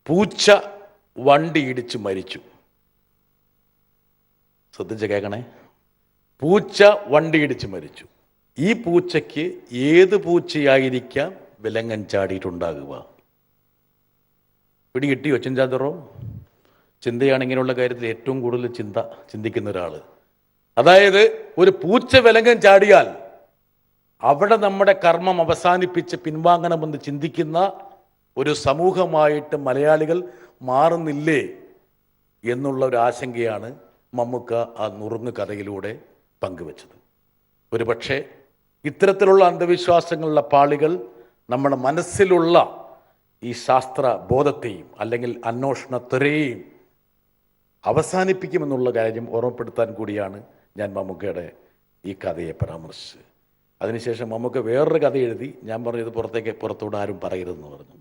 പൂച്ച വണ്ടി ഇടിച്ച് മരിച്ചു. ശ്രദ്ധിച്ച് കേൾക്കണേ. പൂച്ച വണ്ടി ഇടിച്ച് മരിച്ചു. ഈ പൂച്ചയ്ക്ക് ഏത് പൂച്ചയായിരിക്കാം വിലങ്ങൻ ചാടിയിട്ടുണ്ടാകുക? പിടികിട്ടിയോ ചിന്താതറോ? ചിന്തയാണ് ഇങ്ങനെയുള്ള കാര്യത്തിൽ ഏറ്റവും കൂടുതൽ ചിന്തിക്കുന്ന ഒരാൾ. അതായത് ഒരു പൂച്ച വിലങ്ങൻ ചാടിയാൽ അവിടെ നമ്മുടെ കർമ്മം അവസാനിപ്പിച്ച് പിൻവാങ്ങണമെന്ന് ചിന്തിക്കുന്ന ഒരു സമൂഹമായിട്ട് മലയാളികൾ മാറുന്നില്ലേ എന്നുള്ള ഒരു ആശങ്കയാണ് മമ്മൂക്ക ആ നുറുങ്ങ് കഥയിലൂടെ പങ്കുവച്ചത്. ഒരു പക്ഷേ ഇത്തരത്തിലുള്ള അന്ധവിശ്വാസങ്ങളുടെ പാളികൾ നമ്മുടെ മനസ്സിലുള്ള ഈ ശാസ്ത്ര ബോധത്തെയും അല്ലെങ്കിൽ അന്വേഷണത്വരെയും അവസാനിപ്പിക്കുമെന്നുള്ള കാര്യം ഓർമ്മപ്പെടുത്താൻ കൂടിയാണ് ഞാൻ മമ്മൂക്കയുടെ ഈ കഥയെ പരാമർശിച്ചത്. അതിനുശേഷം മമ്മൂക്ക വേറൊരു കഥ എഴുതി. ഞാൻ പറഞ്ഞു ഇത് പുറത്തൂടെ ആരും പറയരുതെന്ന് പറഞ്ഞു.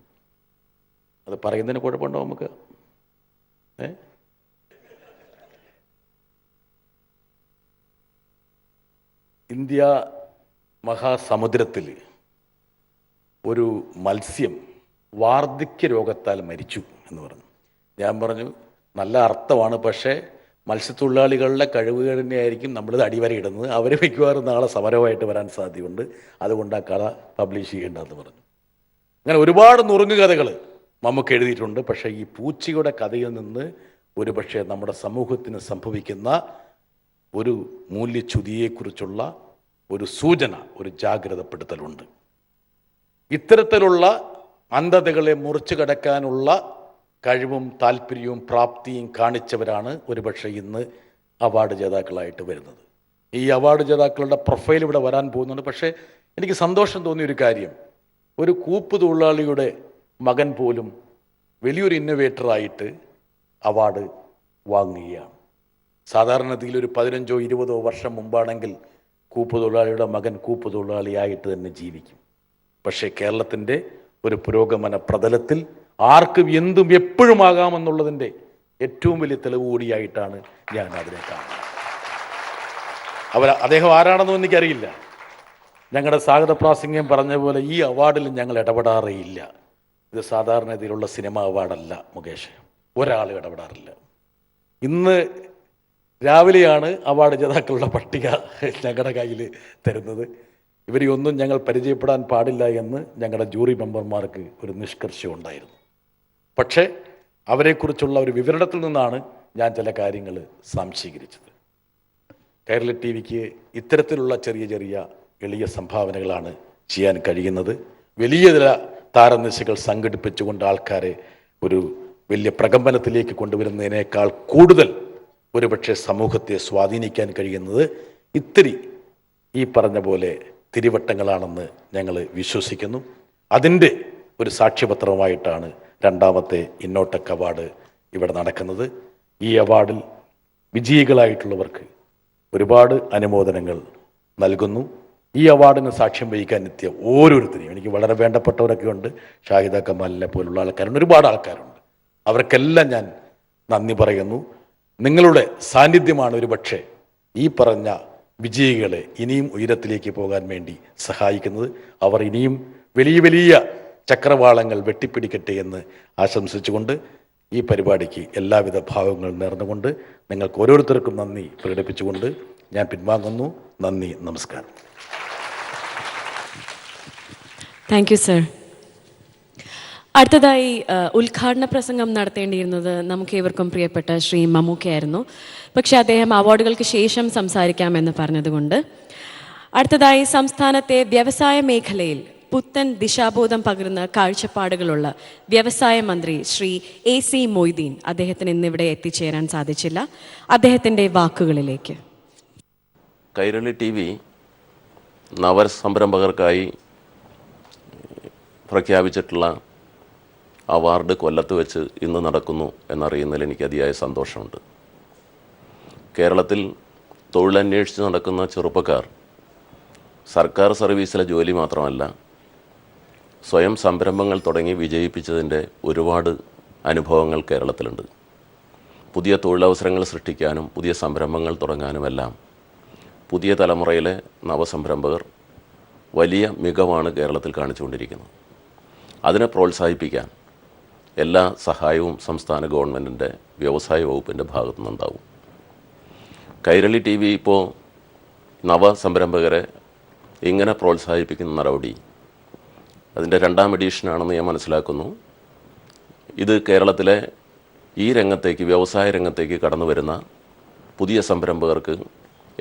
അത് പറയുന്നതിന് കുഴപ്പമുണ്ടോ നമുക്ക്? ഇന്ത്യ മഹാസമുദ്രത്തിൽ ഒരു മത്സ്യം വാർദ്ധക്യ രോഗത്താൽ മരിച്ചു എന്ന് പറഞ്ഞു. ഞാൻ പറഞ്ഞു നല്ല അർത്ഥമാണ്, പക്ഷേ മത്സ്യത്തൊഴിലാളികളുടെ കഴിവുകേടിനെ ആയിരിക്കും നമ്മളിത് അടിവരയിടുന്നത്. അവർ മിക്കവാറും നാളെ സമരമായിട്ട് വരാൻ സാധ്യതയുണ്ട്. അതുകൊണ്ട് ആ കഥ പബ്ലിഷ് ചെയ്യേണ്ടതെന്ന് പറഞ്ഞു. അങ്ങനെ ഒരുപാട് നുറുങ്ങു കഥകൾ നമുക്ക് എഴുതിയിട്ടുണ്ട്. പക്ഷേ ഈ പൂച്ചയുടെ കഥയിൽ നിന്ന് ഒരു പക്ഷേ നമ്മുടെ സമൂഹത്തിന് സംഭവിക്കുന്ന ഒരു മൂല്യച്യുതിയെക്കുറിച്ചുള്ള ഒരു സൂചന, ഒരു ജാഗ്രതപ്പെടുത്തലുണ്ട്. ഇത്തരത്തിലുള്ള അന്ധതകളെ മുറിച്ചു കടക്കാനുള്ള കഴിവും താല്പര്യവും പ്രാപ്തിയും കാണിച്ചവരാണ് ഒരുപക്ഷെ ഇന്ന് അവാർഡ് ജേതാക്കളായിട്ട് വരുന്നത്. ഈ അവാർഡ് ജേതാക്കളുടെ പ്രൊഫൈൽ ഇവിടെ വരാൻ പോകുന്നുണ്ട്. പക്ഷേ എനിക്ക് സന്തോഷം തോന്നിയൊരു കാര്യം, ഒരു കൂപ്പ് തൊഴിലാളിയുടെ മകൻ പോലും വലിയൊരു ഇന്നൊവേറ്ററായിട്ട് അവാർഡ് വാങ്ങുകയാണ്. സാധാരണഗതിയിൽ ഒരു 15-20 വർഷം മുമ്പാണെങ്കിൽ കൂപ്പ് തൊഴിലാളിയുടെ മകൻ കൂപ്പ് തൊഴിലാളിയായിട്ട് തന്നെ ജീവിക്കും. പക്ഷേ കേരളത്തിൻ്റെ ഒരു പുരോഗമന പ്രതലത്തിൽ ആർക്കും എന്തും എപ്പോഴും ആകാമെന്നുള്ളതിൻ്റെ ഏറ്റവും വലിയ തെളിവ് കൂടിയായിട്ടാണ് ഞാൻ അതിനെ കാണുന്നത്. അദ്ദേഹം ആരാണെന്നും എനിക്കറിയില്ല. ഞങ്ങളുടെ സ്വാഗത പ്രാസംഗ്യം പറഞ്ഞ പോലെ ഈ അവാർഡിൽ ഞങ്ങൾ ഇടപെടാറേയില്ല. ഇത് സാധാരണ ഇതിലുള്ള സിനിമ അവാർഡല്ല മുകേഷ്, ഒരാൾ ഇടപെടാറില്ല. ഇന്ന് രാവിലെയാണ് അവാർഡ് ജേതാക്കളുടെ പട്ടിക ഞങ്ങളുടെ കയ്യിൽ തരുന്നത്. ഇവരെയൊന്നും ഞങ്ങൾ പരിചയപ്പെടാൻ പാടില്ല എന്ന് ഞങ്ങളുടെ ജൂറി മെമ്പർമാർക്ക് ഒരു നിഷ്കർഷം ഉണ്ടായിരുന്നു. പക്ഷേ അവരെക്കുറിച്ചുള്ള ഒരു വിവരണത്തിൽ നിന്നാണ് ഞാൻ ചില കാര്യങ്ങൾ സംശീകരിച്ചത്. കേരള ടി വിക്ക് ഇത്തരത്തിലുള്ള ചെറിയ ചെറിയ എളിയ സംഭാവനകളാണ് ചെയ്യാൻ കഴിയുന്നത്. വലിയ ചില താരനിശകൾ സംഘടിപ്പിച്ചുകൊണ്ട് ആൾക്കാരെ ഒരു വലിയ പ്രകമ്പനത്തിലേക്ക് കൊണ്ടുവരുന്നതിനേക്കാൾ കൂടുതൽ ഒരുപക്ഷെ സമൂഹത്തെ സ്വാധീനിക്കാൻ കഴിയുന്നത് ഇത്തിരി ഈ പറഞ്ഞ പോലെ തിരുവട്ടങ്ങളാണെന്ന് ഞങ്ങൾ വിശ്വസിക്കുന്നു. അതിൻ്റെ ഒരു സാക്ഷ്യപത്രമായിട്ടാണ് രണ്ടാമത്തെ ഇന്നോട്ടക് അവാർഡ് ഇവിടെ നടക്കുന്നത്. ഈ അവാർഡിൽ വിജയികളായിട്ടുള്ളവർക്ക് ഒരുപാട് അനുമോദനങ്ങൾ നൽകുന്നു. ഈ അവാർഡിന് സാക്ഷ്യം വഹിക്കാൻ എത്തിയ ഓരോരുത്തരെയും, എനിക്ക് വളരെ വേണ്ടപ്പെട്ടവരൊക്കെ ഉണ്ട്, ഷാഹിദ കമാലിനെ പോലുള്ള ആൾക്കാരുണ്ട്, ഒരുപാട് ആൾക്കാരുണ്ട്. അവർക്കെല്ലാം ഞാൻ നന്ദി പറയുന്നു. നിങ്ങളുടെ സാന്നിധ്യമാണ് ഒരുപക്ഷെ ഈ പറഞ്ഞ വിജയികളെ ഇനിയും ഉയരത്തിലേക്ക് പോകാൻ വേണ്ടി സഹായിക്കുന്നത്. അവർ ഇനിയും വലിയ വലിയ ചക്രവാളങ്ങൾ വെട്ടിപ്പിടിക്കട്ടെ എന്ന് ആശംസിച്ചുകൊണ്ട് ഈ പരിപാടിക്ക് എല്ലാവിധ ഭാവങ്ങളും നേർന്നുകൊണ്ട് നിങ്ങൾക്ക് ഓരോരുത്തർക്കും നന്ദി പ്രകടിപ്പിച്ചുകൊണ്ട് ഞാൻ പിൻവാങ്ങുന്നു. നന്ദി, നമസ്കാരം. Thank you sir. അടുത്തതായി ഉദ്ഘാടന പ്രസംഗം നടത്തേണ്ടിയിരുന്നത് നമുക്ക് ഏവർക്കും പ്രിയപ്പെട്ട ശ്രീ മമ്മൂക്കയായിരുന്നു. പക്ഷേ അദ്ദേഹം അവാർഡുകൾക്ക് ശേഷം സംസാരിക്കാമെന്ന് പറഞ്ഞതുകൊണ്ട് അടുത്തതായി സംസ്ഥാനത്തെ വ്യവസായ മേഖലയിൽ പുത്തൻ ദിശാബോധം പകരുന്ന കാഴ്ചപ്പാടുകളുള്ള വ്യവസായ മന്ത്രി ശ്രീ AC മൊയ്തീൻ, അദ്ദേഹത്തിന് ഇന്നിവിടെ എത്തിച്ചേരാൻ സാധിച്ചില്ല. അദ്ദേഹത്തിൻ്റെ വാക്കുകളിലേക്ക്. കൈരളി TV നവസംരംഭകർക്കായി പ്രഖ്യാപിച്ചിട്ടുള്ള അവാർഡ് കൊല്ലത്ത് വെച്ച് ഇന്ന് നടക്കുന്നു എന്നറിയുന്നതിൽ എനിക്ക് അതിയായ സന്തോഷമുണ്ട്. കേരളത്തിൽ തൊഴിലന്വേഷിച്ച് നടക്കുന്ന ചെറുപ്പക്കാർ സർക്കാർ സർവീസിലെ ജോലി മാത്രമല്ല, സ്വയം സംരംഭങ്ങൾ തുടങ്ങി വിജയിപ്പിച്ചതിൻ്റെ ഒരുപാട് അനുഭവങ്ങൾ കേരളത്തിലുണ്ട്. പുതിയ തൊഴിലവസരങ്ങൾ സൃഷ്ടിക്കാനും പുതിയ സംരംഭങ്ങൾ തുടങ്ങാനുമെല്ലാം പുതിയ തലമുറയിലെ നവസംരംഭകർ വലിയ മികവാണ് കേരളത്തിൽ കാണിച്ചുകൊണ്ടിരിക്കുന്നത്. അതിനെ പ്രോത്സാഹിപ്പിക്കാൻ എല്ലാ സഹായവും സംസ്ഥാന ഗവൺമെൻറ്റിൻ്റെ വ്യവസായ വകുപ്പിൻ്റെ ഭാഗത്തു നിന്നുണ്ടാവും. കൈരളി TV ഇപ്പോൾ നവസംരംഭകരെ ഇങ്ങനെ പ്രോത്സാഹിപ്പിക്കുന്ന നടപടി അതിൻ്റെ 2ാം എഡിഷനാണെന്ന് ഞാൻ മനസ്സിലാക്കുന്നു. ഇത് കേരളത്തിലെ ഈ രംഗത്തേക്ക്, വ്യവസായ രംഗത്തേക്ക് കടന്നു വരുന്ന പുതിയ സംരംഭകർക്ക്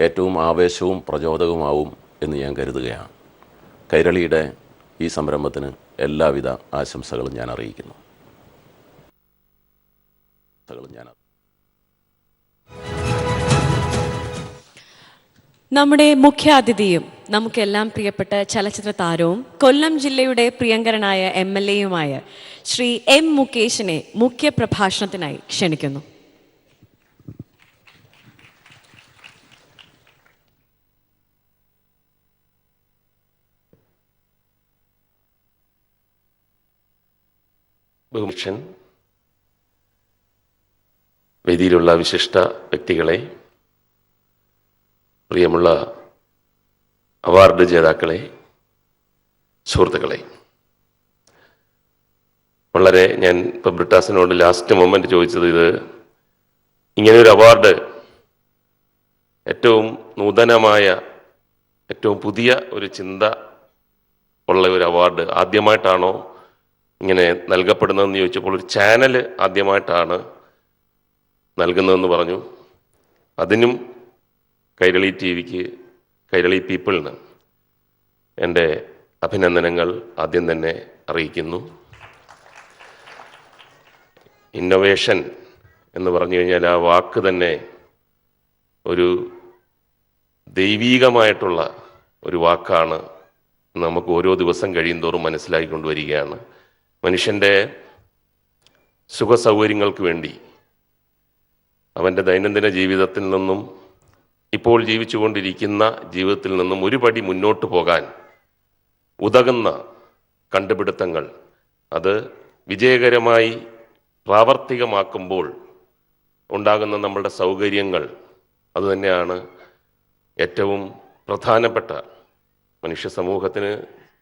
ഏറ്റവും ആവേശവും പ്രചോദകവുമാവും എന്ന് ഞാൻ കരുതുകയാണ്. കൈരളിയുടെ ഈ സംരംഭത്തിന് എല്ലാവിധ ആശംസകളും ഞാൻ അറിയിക്കുന്നു. നമ്മുടെ മുഖ്യാതിഥിയും നമുക്കെല്ലാം പ്രിയപ്പെട്ട ചലച്ചിത്ര താരവും കൊല്ലം ജില്ലയുടെ പ്രിയങ്കരനായ MLA-യുമായ ശ്രീ M. മുകേഷിനെ മുഖ്യ പ്രഭാഷണത്തിനായി ക്ഷണിക്കുന്നു. ബഹുമിഷൻ, വേദിയിലുള്ള വിശിഷ്ട വ്യക്തികളെ, പ്രിയമുള്ള അവാർഡ് ജേതാക്കളെ, സുഹൃത്തുക്കളെ, വളരെ ഞാൻ ഇപ്പോൾ ബ്രിട്ടാസിനോട് ലാസ്റ്റ് മൊമെന്റ് ചോദിച്ചത്, ഇത് ഇങ്ങനെയൊരു അവാർഡ് ഏറ്റവും നൂതനമായ, ഏറ്റവും പുതിയ ഒരു ചിന്ത ഉള്ള ഒരു അവാർഡ് ആദ്യമായിട്ടാണോ ഇങ്ങനെ നൽകപ്പെടുന്നതെന്ന് ചോദിച്ചപ്പോൾ ഒരു ചാനൽ ആദ്യമായിട്ടാണ് നൽകുന്നതെന്ന് പറഞ്ഞു. അതിനും കൈരളി TVക്ക്, കൈരളി പീപ്പിളിന് എൻ്റെ അഭിനന്ദനങ്ങൾ ആദ്യം തന്നെ അറിയിക്കുന്നു. ഇന്നൊവേഷൻ എന്ന് പറഞ്ഞു കഴിഞ്ഞാൽ ആ വാക്ക് തന്നെ ഒരു ദൈവീകമായിട്ടുള്ള ഒരു വാക്കാണ്. നമുക്ക് ഓരോ ദിവസം കഴിയുന്തോറും മനസ്സിലാക്കിക്കൊണ്ടുവരികയാണ്. മനുഷ്യൻ്റെ സുഖസൗകര്യങ്ങൾക്ക് വേണ്ടി അവൻ്റെ ദൈനംദിന ജീവിതത്തിൽ നിന്നും ഇപ്പോൾ ജീവിച്ചുകൊണ്ടിരിക്കുന്ന ജീവിതത്തിൽ നിന്നും ഒരു പടി മുന്നോട്ട് പോകാൻ ഉതകുന്ന കണ്ടുപിടുത്തങ്ങൾ, അത് വിജയകരമായി പ്രാവർത്തികമാക്കുമ്പോൾ ഉണ്ടാകുന്ന നമ്മളുടെ സൗകര്യങ്ങൾ, അതുതന്നെയാണ് ഏറ്റവും പ്രധാനപ്പെട്ട, മനുഷ്യ സമൂഹത്തിന്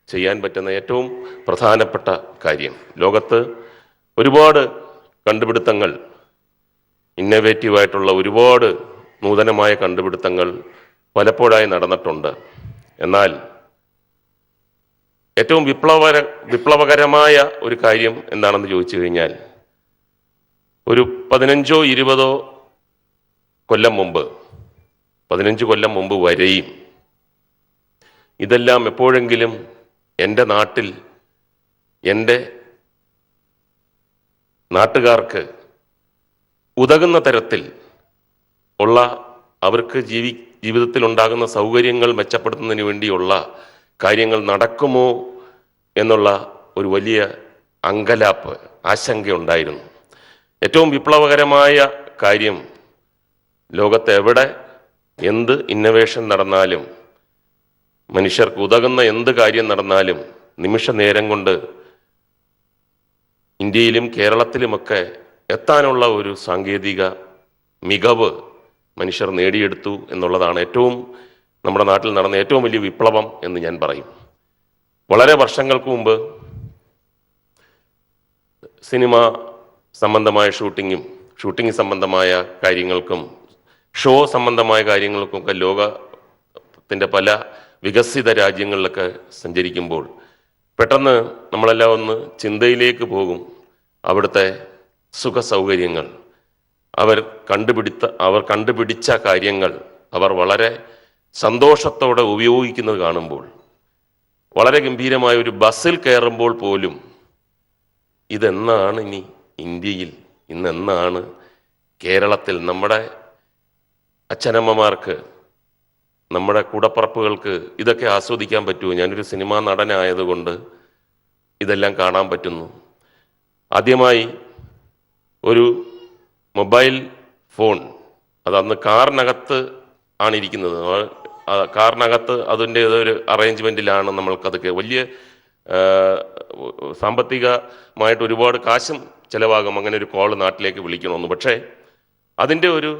ചെയ്യാൻ പറ്റുന്ന ഏറ്റവും പ്രധാനപ്പെട്ട കാര്യം. ലോകത്ത് ഒരുപാട് കണ്ടുപിടുത്തങ്ങൾ, ഇന്നവേറ്റീവായിട്ടുള്ള ഒരുപാട് നൂതനമായ കണ്ടുപിടുത്തങ്ങൾ പലപ്പോഴായി നടന്നിട്ടുണ്ട്. എന്നാൽ ഏറ്റവും വിപ്ലവകരമായ ഒരു കാര്യം എന്താണെന്ന് ചോദിച്ചു കഴിഞ്ഞാൽ, ഒരു 15-20 കൊല്ലം മുമ്പ്, 15 കൊല്ലം മുമ്പ് വരെയും ഇതെല്ലാം എപ്പോഴെങ്കിലും എൻ്റെ നാട്ടിൽ, എൻ്റെ നാട്ടുകാർക്ക് ഉതകുന്ന തരത്തിൽ ഉള്ള, അവർക്ക് ജീവിതത്തിൽ ഉണ്ടാകുന്ന സൗകര്യങ്ങൾ മെച്ചപ്പെടുത്തുന്നതിന് വേണ്ടിയുള്ള കാര്യങ്ങൾ നടക്കുമോ എന്നുള്ള ഒരു വലിയ അങ്കലാപ്പ്, ആശങ്കയുണ്ടായിരുന്നു. ഏറ്റവും വിപ്ലവകരമായ കാര്യം, ലോകത്ത് എവിടെ എന്ത് ഇന്നവേഷൻ നടന്നാലും, മനുഷ്യർക്ക് ഉതകുന്ന എന്ത് കാര്യം നടന്നാലും നിമിഷ നേരം കൊണ്ട് ഇന്ത്യയിലും കേരളത്തിലുമൊക്കെ എത്താനുള്ള ഒരു സാങ്കേതിക മികവ് മനുഷ്യർ നേടിയെടുത്തു എന്നുള്ളതാണ് ഏറ്റവും നമ്മുടെ നാട്ടിൽ നടന്ന ഏറ്റവും വലിയ വിപ്ലവം എന്ന് ഞാൻ പറയും. വളരെ വർഷങ്ങൾക്ക് മുമ്പ് സിനിമ സംബന്ധമായ ഷൂട്ടിംഗ് സംബന്ധമായ കാര്യങ്ങൾക്കും ഷോ സംബന്ധമായ കാര്യങ്ങൾക്കൊക്കെ ലോകത്തിൻ്റെ പല വികസിത രാജ്യങ്ങളിലൊക്കെ സഞ്ചരിക്കുമ്പോൾ പെട്ടെന്ന് നമ്മളെല്ലാം ഒന്ന് ചിന്തയിലേക്ക് പോകും. അവിടുത്തെ സുഖ സൗകര്യങ്ങൾ, അവർ കണ്ടുപിടിച്ച കാര്യങ്ങൾ അവർ വളരെ സന്തോഷത്തോടെ ഉപയോഗിക്കുന്നത് കാണുമ്പോൾ, വളരെ ഗംഭീരമായ ഒരു ബസ്സിൽ കയറുമ്പോൾ പോലും ഇതെന്നാണ് ഇനി ഇന്ത്യയിൽ, ഇന്നെന്നാണ് കേരളത്തിൽ നമ്മുടെ അച്ഛനമ്മമാർക്ക്, നമ്മുടെ കൂടപ്പറപ്പുകൾക്ക് ഇതൊക്കെ ആസ്വദിക്കാൻ പറ്റുമോ? ഞാനൊരു സിനിമാ നടനായതുകൊണ്ട് ഇതെല്ലാം കാണാൻ പറ്റുന്നു. ആദ്യമായി ഒരു മൊബൈൽ ഫോൺ, അത് അന്ന് കാറിനകത്ത് ആണ് ഇരിക്കുന്നത്. കാറിനകത്ത് അതിൻ്റെ ഒരു അറേഞ്ച്മെൻറ്റിലാണ് നമ്മൾക്കതൊക്കെ വലിയ സാമ്പത്തികമായിട്ട് ഒരുപാട് കാശും ചിലവാകും അങ്ങനെ ഒരു കോൾ നാട്ടിലേക്ക് വിളിക്കണമെന്ന്. പക്ഷേ അതിൻ്റെ ഒരു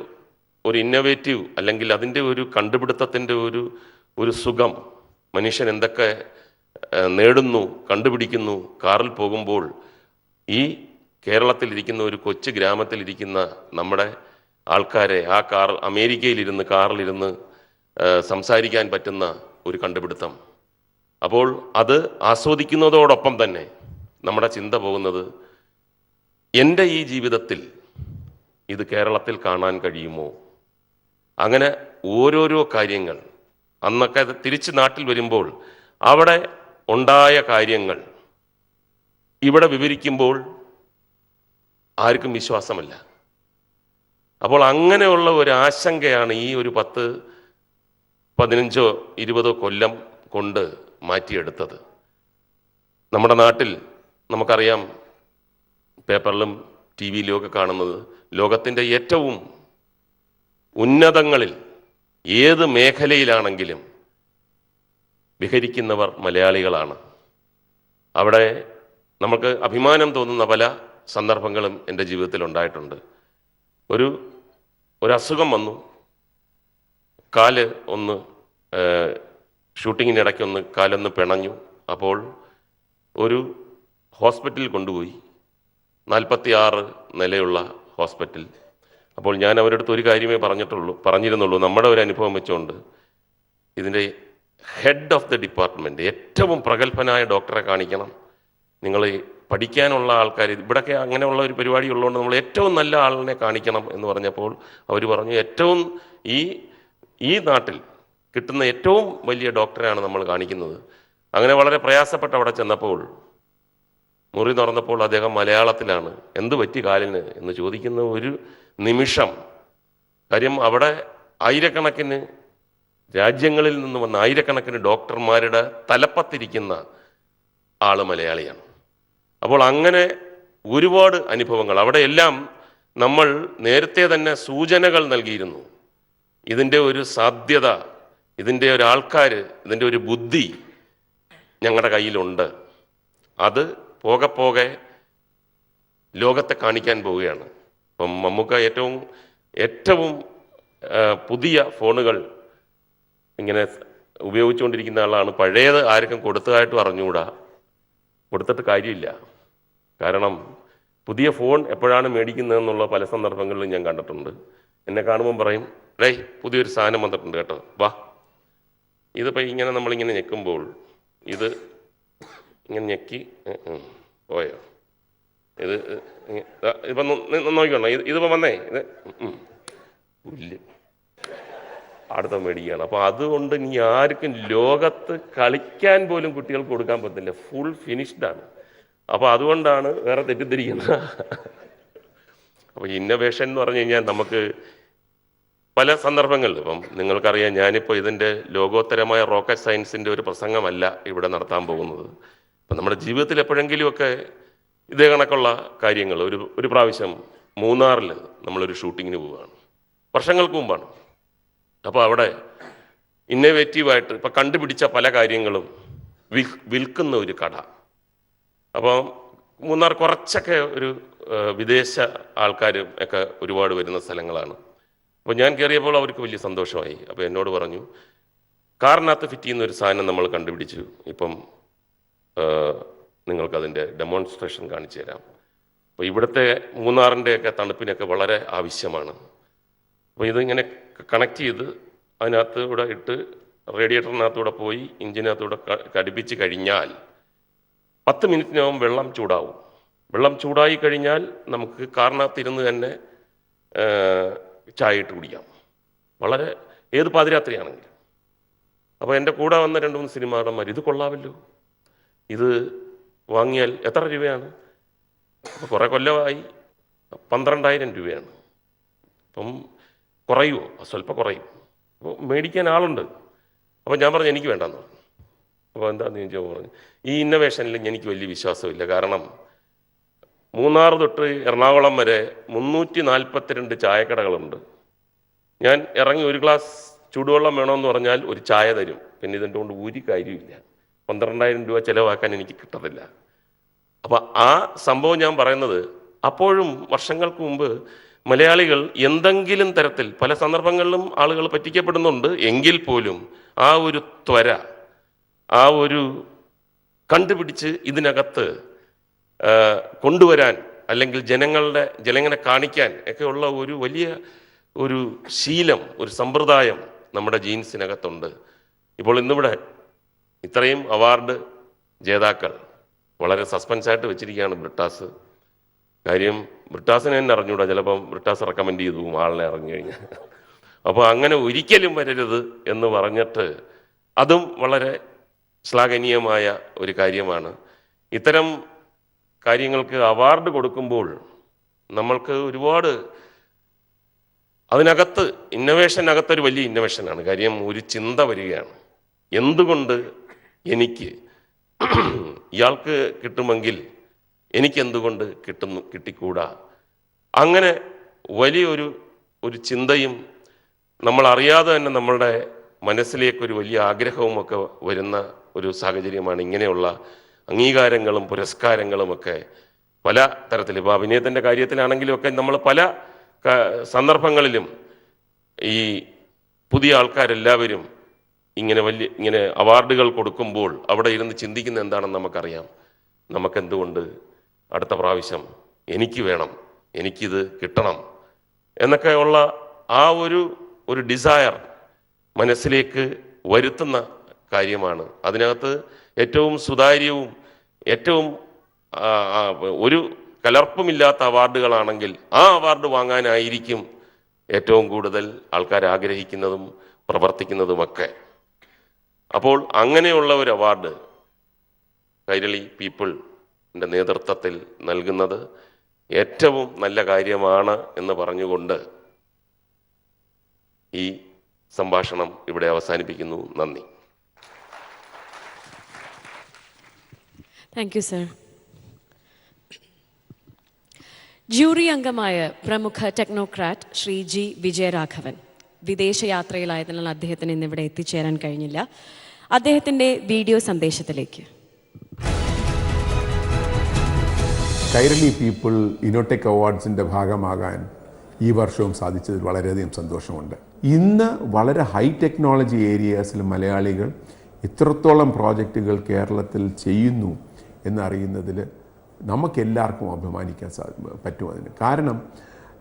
ഇന്നോവേറ്റീവ് അല്ലെങ്കിൽ അതിൻ്റെ ഒരു കണ്ടുപിടുത്തത്തിൻ്റെ ഒരു സുഖം, മനുഷ്യൻ എന്തൊക്കെ നേടുന്നു, കണ്ടുപിടിക്കുന്നു കാറിൽ പോകുമ്പോൾ, ഈ കേരളത്തിലിരിക്കുന്ന ഒരു കൊച്ചു ഗ്രാമത്തിലിരിക്കുന്ന നമ്മുടെ ആൾക്കാരെ ആ അമേരിക്കയിലിരുന്ന് കാറിലിരുന്ന് സംസാരിക്കാൻ പറ്റുന്ന ഒരു കണ്ടുപിടുത്തം. അപ്പോൾ അത് ആസ്വദിക്കുന്നതോടൊപ്പം തന്നെ നമ്മുടെ ചിന്ത പോകുന്നത്, എൻ്റെ ഈ ജീവിതത്തിൽ ഇത് കേരളത്തിൽ കാണാൻ കഴിയുമോ? അങ്ങനെ ഓരോരോ കാര്യങ്ങൾ അന്നൊക്കെ തിരിച്ച് നാട്ടിൽ വരുമ്പോൾ അവിടെ ഉണ്ടായ കാര്യങ്ങൾ ഇവിടെ വിവരിക്കുമ്പോൾ ആർക്കും വിശ്വാസമല്ല. അപ്പോൾ അങ്ങനെയുള്ള ഒരു ആശങ്കയാണ് ഈ ഒരു 10-15-20 കൊല്ലം കൊണ്ട് മാറ്റിയെടുത്തത്. നമ്മുടെ നാട്ടിൽ നമുക്കറിയാം, പേപ്പറിലും ടി വിയിലും ഒക്കെ കാണുന്നത്, ലോകത്തിൻ്റെ ഏറ്റവും ഉന്നതങ്ങളിൽ ഏത് മേഖലയിലാണെങ്കിലും വിഹരിക്കുന്നവർ മലയാളികളാണ്. അവിടെ നമുക്ക് അഭിമാനം തോന്നുന്ന പല സന്ദർഭങ്ങളും എൻ്റെ ജീവിതത്തിൽ ഉണ്ടായിട്ടുണ്ട്. ഒരു അസുഖം വന്നു, കാല് ഒന്ന് ഷൂട്ടിങ്ങിനിടയ്ക്കൊന്ന് കാലൊന്ന് പിണഞ്ഞു. അപ്പോൾ ഒരു ഹോസ്പിറ്റലിൽ കൊണ്ടുപോയി, 46 നിലയുള്ള ഹോസ്പിറ്റൽ. അപ്പോൾ ഞാൻ അവരുടെ അടുത്ത് ഒരു കാര്യമേ പറഞ്ഞിരുന്നുള്ളൂ, നമ്മുടെ ഒരു അനുഭവം വെച്ചുകൊണ്ട്, ഇതിൻ്റെ ഹെഡ് ഓഫ് ദി ഡിപ്പാർട്ട്മെൻറ്റ്, ഏറ്റവും പ്രഗത്ഭനായ ഡോക്ടറെ കാണിക്കണം, നിങ്ങൾ പഠിക്കാനുള്ള ആൾക്കാർ, ഇവിടെയൊക്കെ അങ്ങനെയുള്ള ഒരു പരിപാടി ഉള്ളതുകൊണ്ട് നമ്മൾ ഏറ്റവും നല്ല ആളിനെ കാണിക്കണം എന്ന് പറഞ്ഞപ്പോൾ അവർ പറഞ്ഞു, ഏറ്റവും ഈ നാട്ടിൽ കിട്ടുന്ന ഏറ്റവും വലിയ ഡോക്ടറെയാണ് നമ്മൾ കാണിക്കുന്നത്. അങ്ങനെ വളരെ പ്രയാസപ്പെട്ട് അവിടെ ചെന്നപ്പോൾ മുറി തുറന്നപ്പോൾ അദ്ദേഹം മലയാളത്തിലാണ് എന്ത് പറ്റി കാലിന് എന്ന് ചോദിക്കുന്ന ഒരു നിമിഷം. കാര്യം അവിടെ ആയിരക്കണക്കിന് രാജ്യങ്ങളിൽ നിന്ന് വന്ന ആയിരക്കണക്കിന് ഡോക്ടർമാരുടെ തലപ്പത്തിരിക്കുന്ന ആൾ മലയാളിയാണ്. അപ്പോൾ അങ്ങനെ ഒരുപാട് അനുഭവങ്ങൾ അവിടെയെല്ലാം നമ്മൾ നേരത്തെ തന്നെ സൂചനകൾ നൽകിയിരുന്നു. ഇതിൻ്റെ ഒരു സാധ്യത, ഇതിൻ്റെ ഒരു ആൾക്കാർ, ഇതിൻ്റെ ഒരു ബുദ്ധി ഞങ്ങളുടെ കയ്യിലുണ്ട്. അത് പോകെ പോകെ ലോകത്തെ കാണിക്കാൻ പോവുകയാണ്. ഇപ്പം മമ്മൂക്ക ഏറ്റവും പുതിയ ഫോണുകൾ ഇങ്ങനെ ഉപയോഗിച്ചുകൊണ്ടിരിക്കുന്ന ആളാണ്. പഴയത് ആർക്കും കൊടുത്തതായിട്ടും അറിഞ്ഞുകൂടാ, കൊടുത്തിട്ട് കാര്യമില്ല. കാരണം പുതിയ ഫോൺ എപ്പോഴാണ് മേടിക്കുന്നതെന്നുള്ള പല സന്ദർഭങ്ങളിലും ഞാൻ കണ്ടിട്ടുണ്ട്. എന്നെ കാണുമ്പം പറയും, ഡേയ് പുതിയൊരു സാധനം വന്നിട്ടുണ്ട് കേട്ടോ, വാ. ഇതിപ്പോൾ ഇങ്ങനെ നമ്മളിങ്ങനെ ഞെക്കുമ്പോൾ ഇത് ഇങ്ങനെ ഞെക്കി പോയോ, ഇത് ഇപ്പം നോക്കിക്കോണം, ഇതിപ്പോൾ വന്നേ, ഇത് ഇല്ല, അടുത്ത മേടിക്കുകയാണ്. അപ്പോൾ അതുകൊണ്ട് ഇനി ആർക്കും ലോകത്ത് കളിക്കാൻ പോലും കുട്ടികൾക്ക് കൊടുക്കാൻ പറ്റില്ല, ഫുൾ ഫിനിഷ്ഡാണ്. അപ്പോൾ അതുകൊണ്ടാണ് വേറെ തെറ്റിദ്ധരിക്കുന്നത്. അപ്പോൾ ഇന്നോവേഷൻ എന്ന് പറഞ്ഞു കഴിഞ്ഞാൽ നമുക്ക് പല സന്ദർഭങ്ങളിൽ, ഇപ്പം നിങ്ങൾക്കറിയാം, ഞാനിപ്പോൾ ഇതിൻ്റെ ലോകോത്തരമായ റോക്കറ്റ് സയൻസിൻ്റെ ഒരു പ്രസംഗമല്ല ഇവിടെ നടത്താൻ പോകുന്നത്. അപ്പം നമ്മുടെ ജീവിതത്തിൽ എപ്പോഴെങ്കിലുമൊക്കെ ഇതേ കണക്കുള്ള കാര്യങ്ങൾ, ഒരു പ്രാവശ്യം മൂന്നാറിൽ നമ്മളൊരു ഷൂട്ടിങ്ങിന് പോവുകയാണ്, വർഷങ്ങൾക്ക് മുമ്പാണ്. അപ്പോൾ അവിടെ ഇന്നോവേറ്റീവായിട്ട് ഇപ്പം കണ്ടുപിടിച്ച പല കാര്യങ്ങളും വിൽക്കുന്ന ഒരു കട. അപ്പോൾ മൂന്നാർ കുറച്ചൊക്കെ ഒരു വിദേശ ആൾക്കാരും ഒക്കെ ഒരുപാട് വരുന്ന സ്ഥലങ്ങളാണ്. അപ്പോൾ ഞാൻ കയറിയപ്പോൾ അവർക്ക് വലിയ സന്തോഷമായി. അപ്പോൾ എന്നോട് പറഞ്ഞു, കാറിനകത്ത് ഫിറ്റ് ചെയ്യുന്ന ഒരു സാധനം നമ്മൾ കണ്ടുപിടിച്ചു, ഇപ്പം നിങ്ങൾക്കതിൻ്റെ ഡെമോൺസ്ട്രേഷൻ കാണിച്ചു തരാം. അപ്പോൾ ഇവിടുത്തെ മൂന്നാറിൻ്റെയൊക്കെ തണുപ്പിനൊക്കെ വളരെ ആവശ്യമാണ്. അപ്പോൾ ഇതിങ്ങനെ കണക്ട് ചെയ്ത് അതിനകത്തൂടെ ഇട്ട് റേഡിയേറ്ററിനകത്തൂടെ പോയി എഞ്ചിനകത്തൂടെ ഘടിപ്പിച്ച് കഴിഞ്ഞാൽ 10 മിനിറ്റിനകം വെള്ളം ചൂടാവും. വെള്ളം ചൂടായി കഴിഞ്ഞാൽ നമുക്ക് കാറിനകത്തിരുന്ന് തന്നെ ചായ ഇട്ട് കുടിക്കാം, വളരെ ഏത് പാതിരാത്രിയാണെങ്കിലും. അപ്പോൾ എൻ്റെ കൂടെ വന്ന 2-3 സിനിമാ നടന്മാർ, ഇത് കൊള്ളാമല്ലോ, ഇത് വാങ്ങിയാൽ എത്ര രൂപയാണ്? അപ്പോൾ കുറേ കൊല്ലമായി, 12,000 രൂപയാണ്. അപ്പം കുറയുമോ? സ്വല്പം കുറയും. അപ്പോൾ മേടിക്കാൻ ആളുണ്ട്. അപ്പോൾ ഞാൻ പറഞ്ഞു, എനിക്ക് വേണ്ടെന്ന് പറഞ്ഞു. അപ്പോൾ എന്താണെന്ന് ചോദിച്ചാൽ പറഞ്ഞു, ഈ ഇന്നോവേഷനിൽ എനിക്ക് വലിയ വിശ്വാസമില്ല. കാരണം മൂന്നാർ തൊട്ട് എറണാകുളം വരെ 342 ചായക്കടകളുണ്ട്. ഞാൻ ഇറങ്ങി ഒരു ഗ്ലാസ് ചൂടുവെള്ളം വേണമെന്ന് പറഞ്ഞാൽ ഒരു ചായ തരും. പിന്നെ ഇതിൻ്റെ കൊണ്ട് ഒരു കാര്യമില്ല. 12,000 രൂപ ചിലവാക്കാൻ എനിക്ക് കിട്ടത്തില്ല. അപ്പം ആ സംഭവം ഞാൻ പറയുന്നത്, അപ്പോഴും വർഷങ്ങൾക്ക് മുമ്പ് മലയാളികൾ എന്തെങ്കിലും തരത്തിൽ പല സന്ദർഭങ്ങളിലും ആളുകൾ പറ്റിക്കപ്പെടുന്നുണ്ട്. എങ്കിൽ പോലും ആ ഒരു ത്വര, ആ ഒരു കണ്ടുപിടിച്ച് ഇതിനകത്ത് കൊണ്ടുവരാൻ, അല്ലെങ്കിൽ ജനങ്ങളെ കാണിക്കാൻ ഒക്കെ ഉള്ള ഒരു വലിയ ഒരു ശീലം, ഒരു സമ്പ്രദായം നമ്മുടെ ജീൻസിനകത്തുണ്ട്. ഇപ്പോൾ ഇന്നിവിടെ ഇത്രയും അവാർഡ് ജേതാക്കൾ വളരെ സസ്പെൻസായിട്ട് വെച്ചിരിക്കുകയാണ് ബ്രിട്ടാസ്. കാര്യം ബ്രിട്ടാസിനെ തന്നെ അറിഞ്ഞൂടാ, ചിലപ്പം ബ്രിട്ടാസ് റെക്കമെൻഡ് ചെയ്തു ആളിനെ ഇറങ്ങി കഴിഞ്ഞാൽ. അപ്പോൾ അങ്ങനെ ഒരിക്കലും വരരുത് എന്ന് പറഞ്ഞിട്ട്, അതും വളരെ ശ്ലാഘനീയമായ ഒരു കാര്യമാണ്. ഇത്തരം കാര്യങ്ങൾക്ക് അവാർഡ് കൊടുക്കുമ്പോൾ നമ്മൾക്ക് ഒരുപാട് അതിനകത്ത് ഇന്നൊവേഷനകത്തൊരു വലിയ ഇന്നൊവേഷനാണ്. കാര്യം ഒരു ചിന്ത വരികയാണ്, എന്തുകൊണ്ട് എനിക്ക് ഇയാൾക്ക് കിട്ടുമെങ്കിൽ എനിക്കെന്തുകൊണ്ട് കിട്ടിക്കൂടാ? അങ്ങനെ വലിയൊരു ചിന്തയും നമ്മൾ അറിയാതെ തന്നെ നമ്മളുടെ മനസ്സിലേക്കൊരു വലിയ ആഗ്രഹവും ഒക്കെ വരുന്ന ഒരു സാഹചര്യമാണ് ഇങ്ങനെയുള്ള അംഗീകാരങ്ങളും പുരസ്കാരങ്ങളും ഒക്കെ പല തരത്തിൽ. ഇപ്പോൾ അഭിനയത്തിൻ്റെ കാര്യത്തിലാണെങ്കിലും ഒക്കെ നമ്മൾ പല സന്ദർഭങ്ങളിലും ഈ പുതിയ ആൾക്കാരെല്ലാവരും ഇങ്ങനെ അവാർഡുകൾ കൊടുക്കുമ്പോൾ അവിടെ ഇരുന്ന് ചിന്തിക്കുന്ന എന്താണെന്ന് നമുക്കറിയാം. നമുക്കെന്തുകൊണ്ട് അടുത്ത പ്രാവശ്യം എനിക്ക് വേണം, എനിക്കിത് കിട്ടണം എന്നൊക്കെ ഉള്ള ആ ഒരു ഡിസയർ മനസ്സിലേക്ക് വരുത്തുന്ന കാര്യമാണ്. അതിനകത്ത് ഏറ്റവും സുതാര്യവും ഏറ്റവും ഒരു കലർപ്പുമില്ലാത്ത അവാർഡുകളാണെങ്കിൽ ആ അവാർഡ് വാങ്ങാനായിരിക്കും ഏറ്റവും കൂടുതൽ ആൾക്കാർ ആഗ്രഹിക്കുന്നതും പ്രവർത്തിക്കുന്നതുമൊക്കെ. അപ്പോൾ അങ്ങനെയുള്ള ഒരു അവാർഡ് കൈരളി പീപ്പിളിൻ്റെ നേതൃത്വത്തിൽ നൽകുന്നത് ഏറ്റവും നല്ല കാര്യമാണ് എന്ന് പറഞ്ഞുകൊണ്ട് ഈ സംഭാഷണം ഇവിടെ അവസാനിപ്പിക്കുന്നു. നന്ദി. Thank you sir. ജൂറി അംഗമായ പ്രമുഖ ടെക്നോക്രാറ്റ് ശ്രീ ജി വിജയരാഘവൻ വിദേശയാത്രയിലായതിനാൽ അദ്ദേഹത്തിന് ഇന്നിവിടെ എത്തിച്ചേരാൻ കഴിഞ്ഞില്ല. അദ്ദേഹത്തിൻ്റെ വീഡിയോ സന്ദേശത്തിലേക്ക്. കൈരളി പീപ്പിൾ ഇനോടെക് അവാർഡ്സിൻ്റെ ഭാഗമാകാൻ ഈ വർഷവും സാധിച്ചതിൽ വളരെയധികം സന്തോഷമുണ്ട്. ഇന്ന് വളരെ ഹൈ ടെക്നോളജി ഏരിയാസിൽ മലയാളികൾ ഇത്രത്തോളം പ്രോജക്റ്റുകൾ കേരളത്തിൽ ചെയ്യുന്നു എന്നറിയുന്നതിൽ നമുക്കെല്ലാവർക്കും അഭിമാനിക്കാൻ പറ്റും. അതിന് കാരണം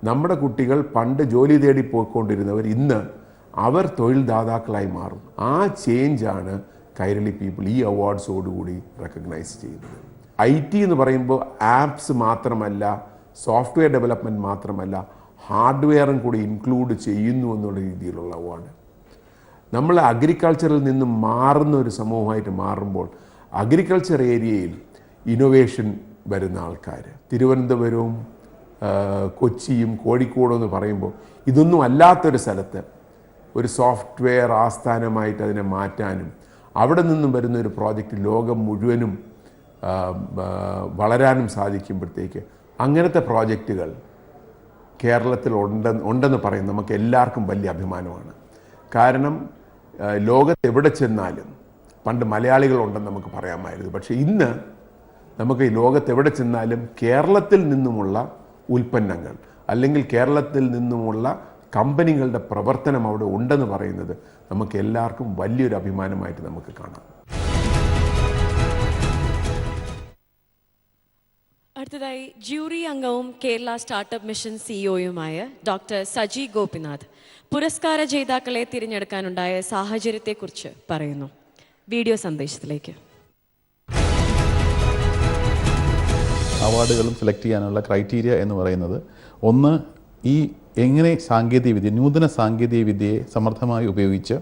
നമ്മുടെ കുട്ടികൾ പണ്ട് ജോലി തേടി പോയിക്കൊണ്ടിരുന്നവർ ഇന്ന് അവർ തൊഴിൽദാതാക്കളായി മാറും. ആ ചേഞ്ചാണ് കൈരളി പീപ്പിൾ ഈ അവാർഡ്സോടുകൂടി റെക്കഗ്നൈസ് ചെയ്യുന്നത്. IT എന്ന് പറയുമ്പോൾ ആപ്സ് മാത്രമല്ല, സോഫ്റ്റ്വെയർ ഡെവലപ്മെൻറ്റ് മാത്രമല്ല, ഹാർഡ്വെയറും കൂടി ഇൻക്ലൂഡ് ചെയ്യുന്നു എന്നുള്ള രീതിയിലുള്ള അവാർഡ്. നമ്മൾ അഗ്രികൾച്ചറിൽ നിന്നും മാറുന്ന ഒരു സമൂഹമായിട്ട് മാറുമ്പോൾ അഗ്രികൾച്ചർ ഏരിയയിൽ ഇന്നൊവേഷൻ വരുന്ന ആൾക്കാർ, തിരുവനന്തപുരവും കൊച്ചിയും കോഴിക്കോടും എന്ന് പറയുമ്പോൾ ഇതൊന്നും അല്ലാത്തൊരു സ്ഥലത്ത് ഒരു സോഫ്റ്റ്വെയർ ആസ്ഥാനമായിട്ട് അതിനെ മാറ്റാനും അവിടെ നിന്നും വരുന്ന ഒരു പ്രോജക്റ്റ് ലോകം മുഴുവനും വളരാനും സാധിക്കുമ്പോഴത്തേക്ക് അങ്ങനത്തെ പ്രോജക്റ്റുകൾ കേരളത്തിൽ ഉണ്ടെന്ന് പറയും നമുക്ക് എല്ലാവർക്കും വലിയ അഭിമാനമാണ്. കാരണം ലോകത്ത് എവിടെ ചെന്നാലും പണ്ട് മലയാളികളുണ്ടെന്ന് നമുക്ക് പറയാമായിരുന്നു. പക്ഷേ ഇന്ന് നമുക്ക് ഈ ലോകത്ത് എവിടെ ചെന്നാലും കേരളത്തിൽ നിന്നുമുള്ള ഉൽപ്പന്നങ്ങൾ അല്ലെങ്കിൽ കേരളത്തിൽ നിന്നുമുള്ള കമ്പനികളുടെ പ്രവർത്തനം അവിടെ ഉണ്ടെന്ന് പറയുന്നത് നമുക്ക് എല്ലാവർക്കും വലിയൊരു അഭിമാനമായിട്ട് നമുക്ക് കാണാം. അടുത്തതായി ജൂറി അംഗവും കേരള സ്റ്റാർട്ടപ്പ് മിഷൻ സിഇഒയുമായ ഡോക്ടർ സജി ഗോപിനാഥ് പുരസ്കാര ജേതാക്കളെ തിരഞ്ഞെടുക്കാനുണ്ടായ സാഹചര്യത്തെക്കുറിച്ച് പറയുന്നു. വീഡിയോ സന്ദേശത്തിലേക്ക്. അവാർഡുകളും സെലക്ട് ചെയ്യാനുള്ള ക്രൈറ്റീരിയ എന്ന് പറയുന്നത്, ഒന്ന്, ഈ എങ്ങനെ സാങ്കേതികവിദ്യ, നൂതന സാങ്കേതികവിദ്യയെ സമർത്ഥമായി ഉപയോഗിച്ച്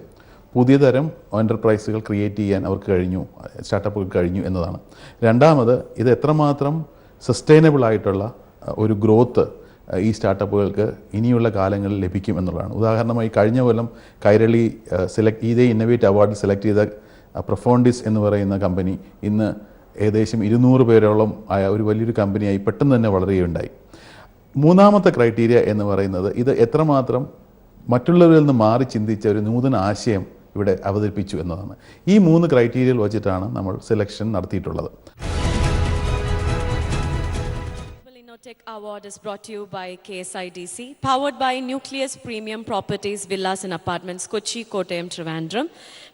പുതിയ തരം എൻ്റർപ്രൈസുകൾ ക്രിയേറ്റ് ചെയ്യാൻ അവർക്ക് കഴിഞ്ഞു, സ്റ്റാർട്ടപ്പുകൾ കഴിഞ്ഞു എന്നതാണ്. രണ്ടാമത്, ഇത് എത്രമാത്രം സസ്റ്റൈനബിൾ ആയിട്ടുള്ള ഒരു ഗ്രോത്ത് ഈ സ്റ്റാർട്ടപ്പുകൾക്ക് ഇനിയുള്ള കാലങ്ങളിൽ ലഭിക്കും എന്നുള്ളതാണ്. ഉദാഹരണമായി കഴിഞ്ഞ കൊല്ലം കൈരളി ഇതേ ഇന്നൊവേറ്റ് അവാർഡ് സെലക്ട് ചെയ്ത പ്രൊഫോണ്ടിസ് എന്ന് പറയുന്ന കമ്പനി ഇന്ന് ഏകദേശം 200 പേരോളം ആയ ഒരു വലിയൊരു കമ്പനിയായി പെട്ടെന്ന് തന്നെ വളരുകയുണ്ടായി. മൂന്നാമത്തെ ക്രൈറ്റീരിയ എന്ന് പറയുന്നത് ഇത് എത്രമാത്രം മറ്റുള്ളവരിൽ നിന്ന് മാറി ചിന്തിച്ച ഒരു നൂതന ആശയം ഇവിടെ അവതരിപ്പിച്ചു എന്നതാണ്. ഈ 3 ക്രൈറ്റീരിയകൾ വച്ചിട്ടാണ് നമ്മൾ സെലക്ഷൻ നടത്തിയിട്ടുള്ളത്. Innotech Award is brought to you by KSIDC, powered by Nucleus Premium Properties, Villas and Apartments, Kochi, Kottayam, Trivandrum,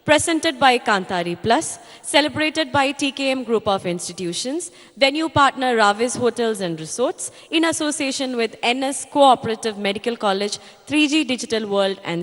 presented by Kantari Plus, celebrated by TKM Group of Institutions, venue partner Ravis Hotels and Resorts, in association with NS Cooperative Medical College, 3G Digital World and